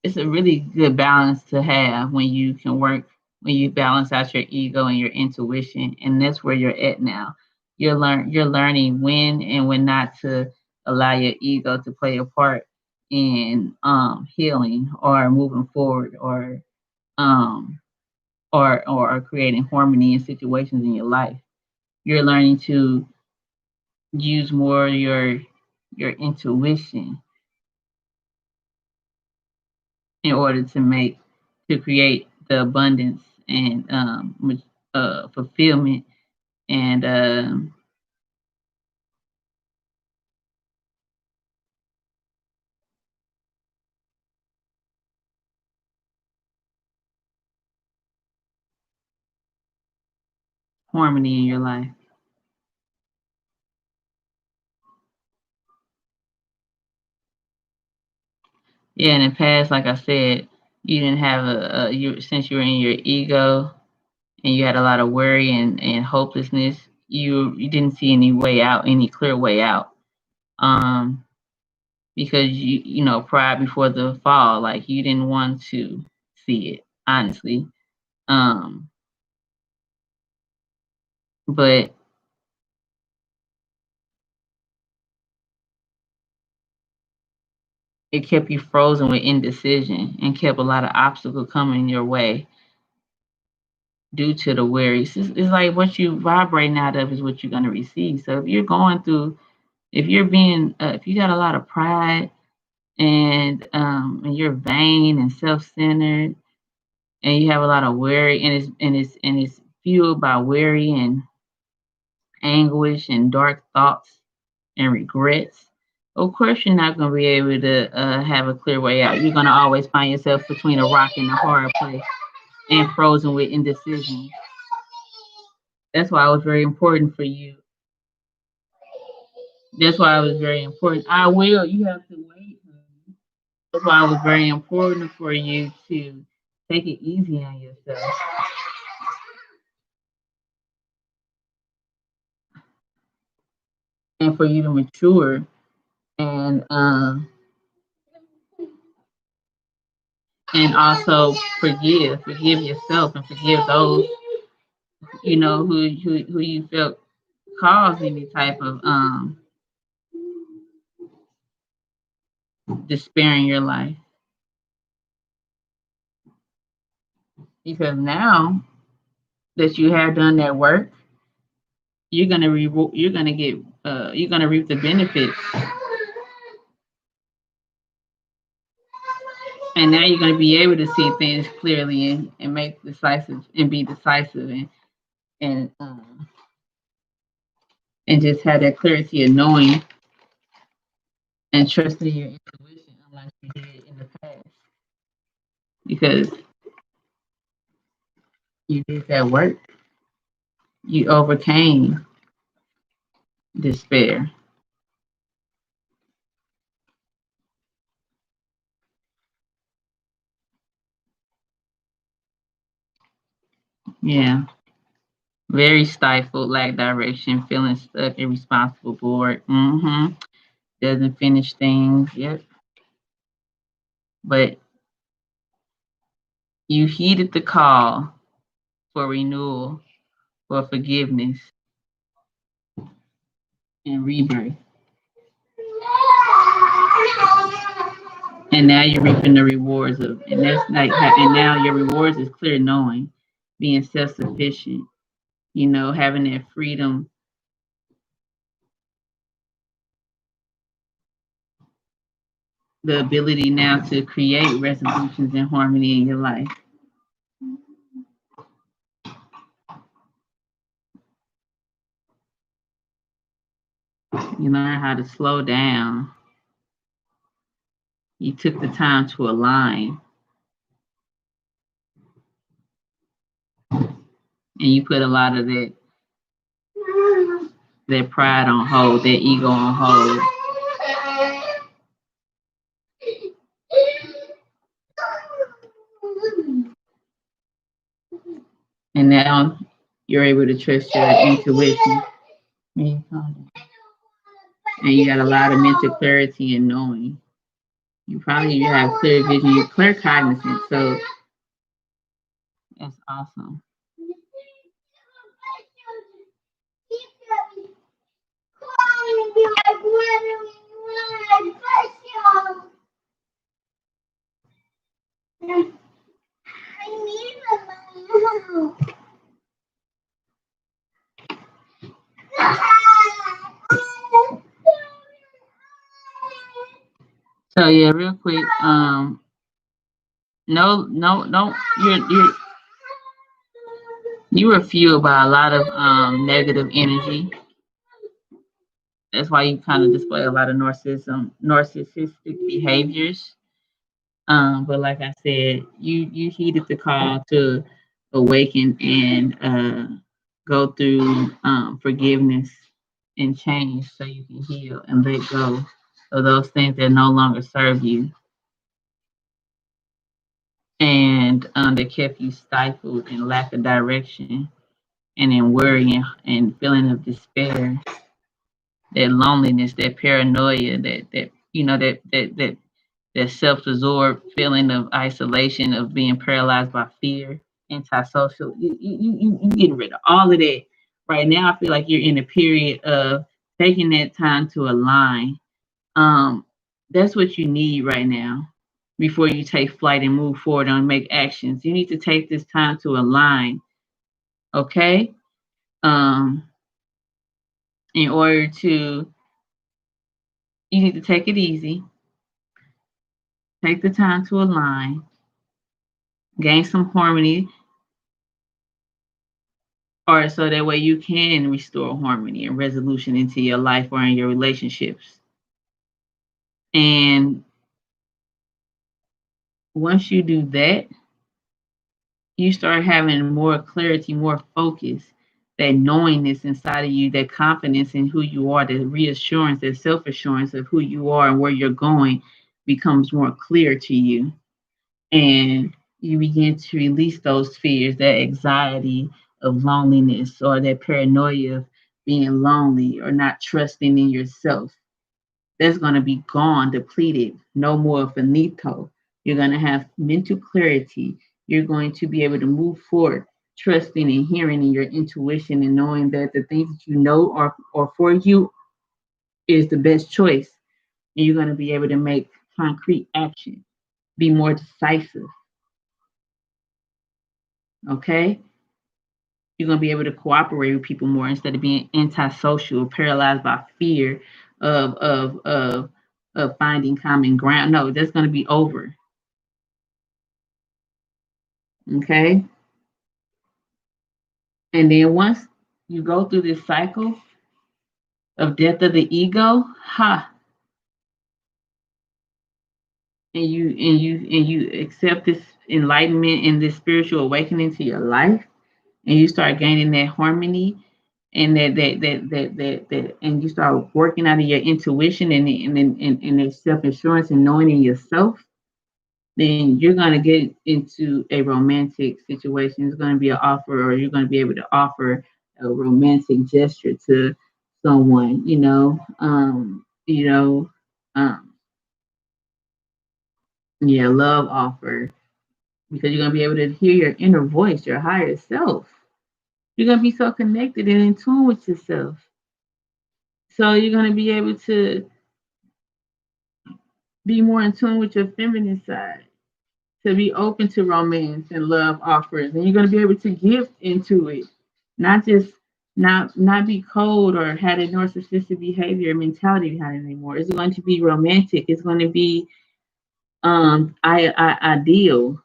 it's a really good balance to have when you can work when you balance out your ego and your intuition, and that's where you're at now. You're learning when and when not to allow your ego to play a part in healing or moving forward um or creating harmony in situations in your life. You're learning to use more your intuition in order to create the abundance and fulfillment and harmony in your life. Yeah, in the past, like I said, you didn't have since you were in your ego and you had a lot of worry and hopelessness, you didn't see any way out, any clear way out. Um, because you know, pride before the fall, like you didn't want to see it, honestly. Um, but it kept you frozen with indecision and kept a lot of obstacles coming your way due to the worries. It's like what you vibrating out of is what you're going to receive. So if you're going through, if you got a lot of pride and you're vain and self-centered and you have a lot of worry and it's fueled by worry and anguish and dark thoughts and regrets, of course you're not going to be able to have a clear way out. You're going to always find yourself between a rock and a hard place and frozen with indecision. That's why it was very important for you. That's why it was very important. I will. You have to wait. Honey. That's why it was very important for you to take it easy on yourself and for you to mature and um and also forgive yourself and forgive those who you felt caused any type of despair in your life. Because now that you have done that work, you're gonna reap the benefits, and now you're gonna be able to see things clearly and make decisive and be decisive and um, and just have that clarity of knowing and trusting your intuition unlike you did in the past because you did that work. You overcame despair. Yeah. Very stifled, lack direction, feeling stuck, irresponsible, bored. Doesn't finish things. Yep. But you heeded the call for renewal, for forgiveness, and rebirth. And now you're reaping the rewards of, and that's like, and now your rewards is clear knowing, being self sufficient, having that freedom, the ability now to create resolutions and harmony in your life. You learn how to slow down. You took the time to align and you put a lot of that pride on hold, that ego on hold. And now you're able to trust your intuition. And you got a lot of mental clarity and knowing. You have clear vision, you're clear cognizant. So That's awesome. So yeah, real quick. No, no, no. You were fueled by a lot of negative energy. That's why you kind of display a lot of narcissistic behaviors. But like I said, you heeded the call to awaken and go through forgiveness and change so you can heal and let go of those things that no longer serve you and that kept you stifled in lack of direction and in worry and feeling of despair, that loneliness, that paranoia, that that self-absorbed feeling of isolation, of being paralyzed by fear, antisocial. You getting rid of all of that. Right now, I feel like you're in a period of taking that time to align. Um, that's what you need right now before you take flight and move forward and make actions. You need to take this time to align, okay? Um, in order to, you need to take it easy, take the time to align, gain some harmony, or so that way you can restore harmony and resolution into your life or in your relationships. And once you do that, you start having more clarity, more focus, that knowingness inside of you, that confidence in who you are, that reassurance, that self assurance of who you are and where you're going becomes more clear to you. And you begin to release those fears, that anxiety of loneliness or that paranoia of being lonely or not trusting in yourself. That's going to be gone, depleted, no more finito. You're going to have mental clarity. You're going to be able to move forward, trusting and hearing in your intuition and knowing that the things that you know are for you is the best choice. And you're going to be able to make concrete action, be more decisive. Okay? You're going to be able to cooperate with people more instead of being antisocial, paralyzed by fear of of of of finding common ground. No, that's going to be over. Okay. And then once you go through this cycle of death of the ego, and you accept this enlightenment and this spiritual awakening to your life, and you start gaining that harmony and that and you start working out of your intuition and that self assurance and knowing in yourself, then you're going to get into a romantic situation. It's going to be an offer, or you're going to be able to offer a romantic gesture to someone, um, yeah, love offer, because you're going to be able to hear your inner voice, your higher self. You're going to be so connected and in tune with yourself. So you're going to be able to be more in tune with your feminine side, to be open to romance and love offers, and you're going to be able to give into it, not just not be cold or have a narcissistic behavior mentality behind it anymore. It's going to be romantic. It's going to be ideal.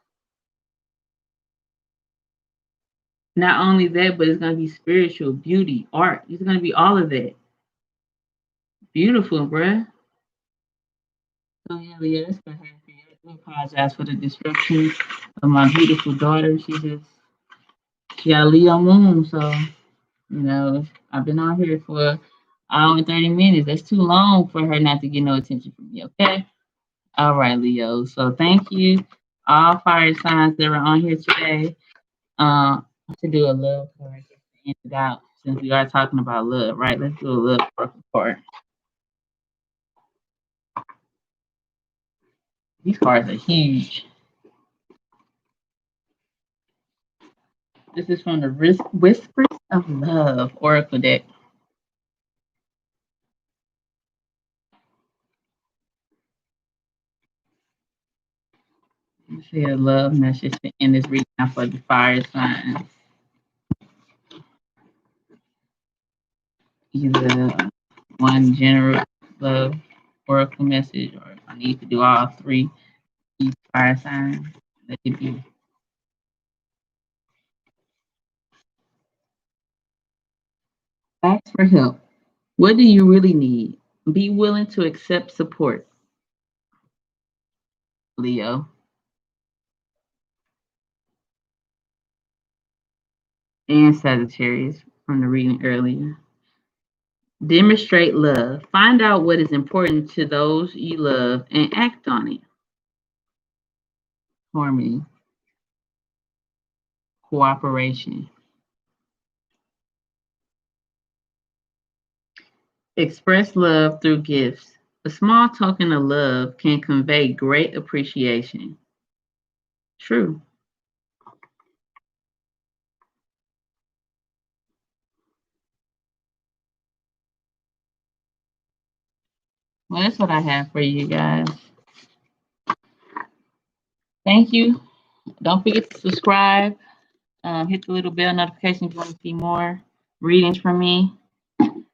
Not only that, but it's going to be spiritual, beauty, art. It's going to be all of that. Beautiful, bruh. So yeah, that's gonna happen. I do apologize for the disruption of my beautiful daughter. She got a Leo moon, so I've been on here for an hour and 30 minutes. That's too long for her not to get no attention from me. Okay. All right, Leo. So thank you, all fire signs that were on here today. To do a love card just to end it out, since we are talking about love, right? Let's do a love card. These cards are huge. This is from the Whispers of Love Oracle deck. Let's see a love message to end this reading out for the fire signs. Either one general love oracle message, or if I need to do all three, each fire sign, that could be. Ask for help. What do you really need? Be willing to accept support, Leo. And Sagittarius from the reading earlier. Demonstrate love. Find out what is important to those you love and act on it. Harmony, cooperation. Express love through gifts. A small token of love can convey great appreciation. True. Well, that's what I have for you guys. Thank you. Don't forget to subscribe. Hit the little bell notification if you want to see more readings from me.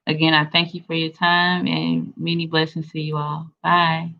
Again, I thank you for your time and many blessings to you all. Bye.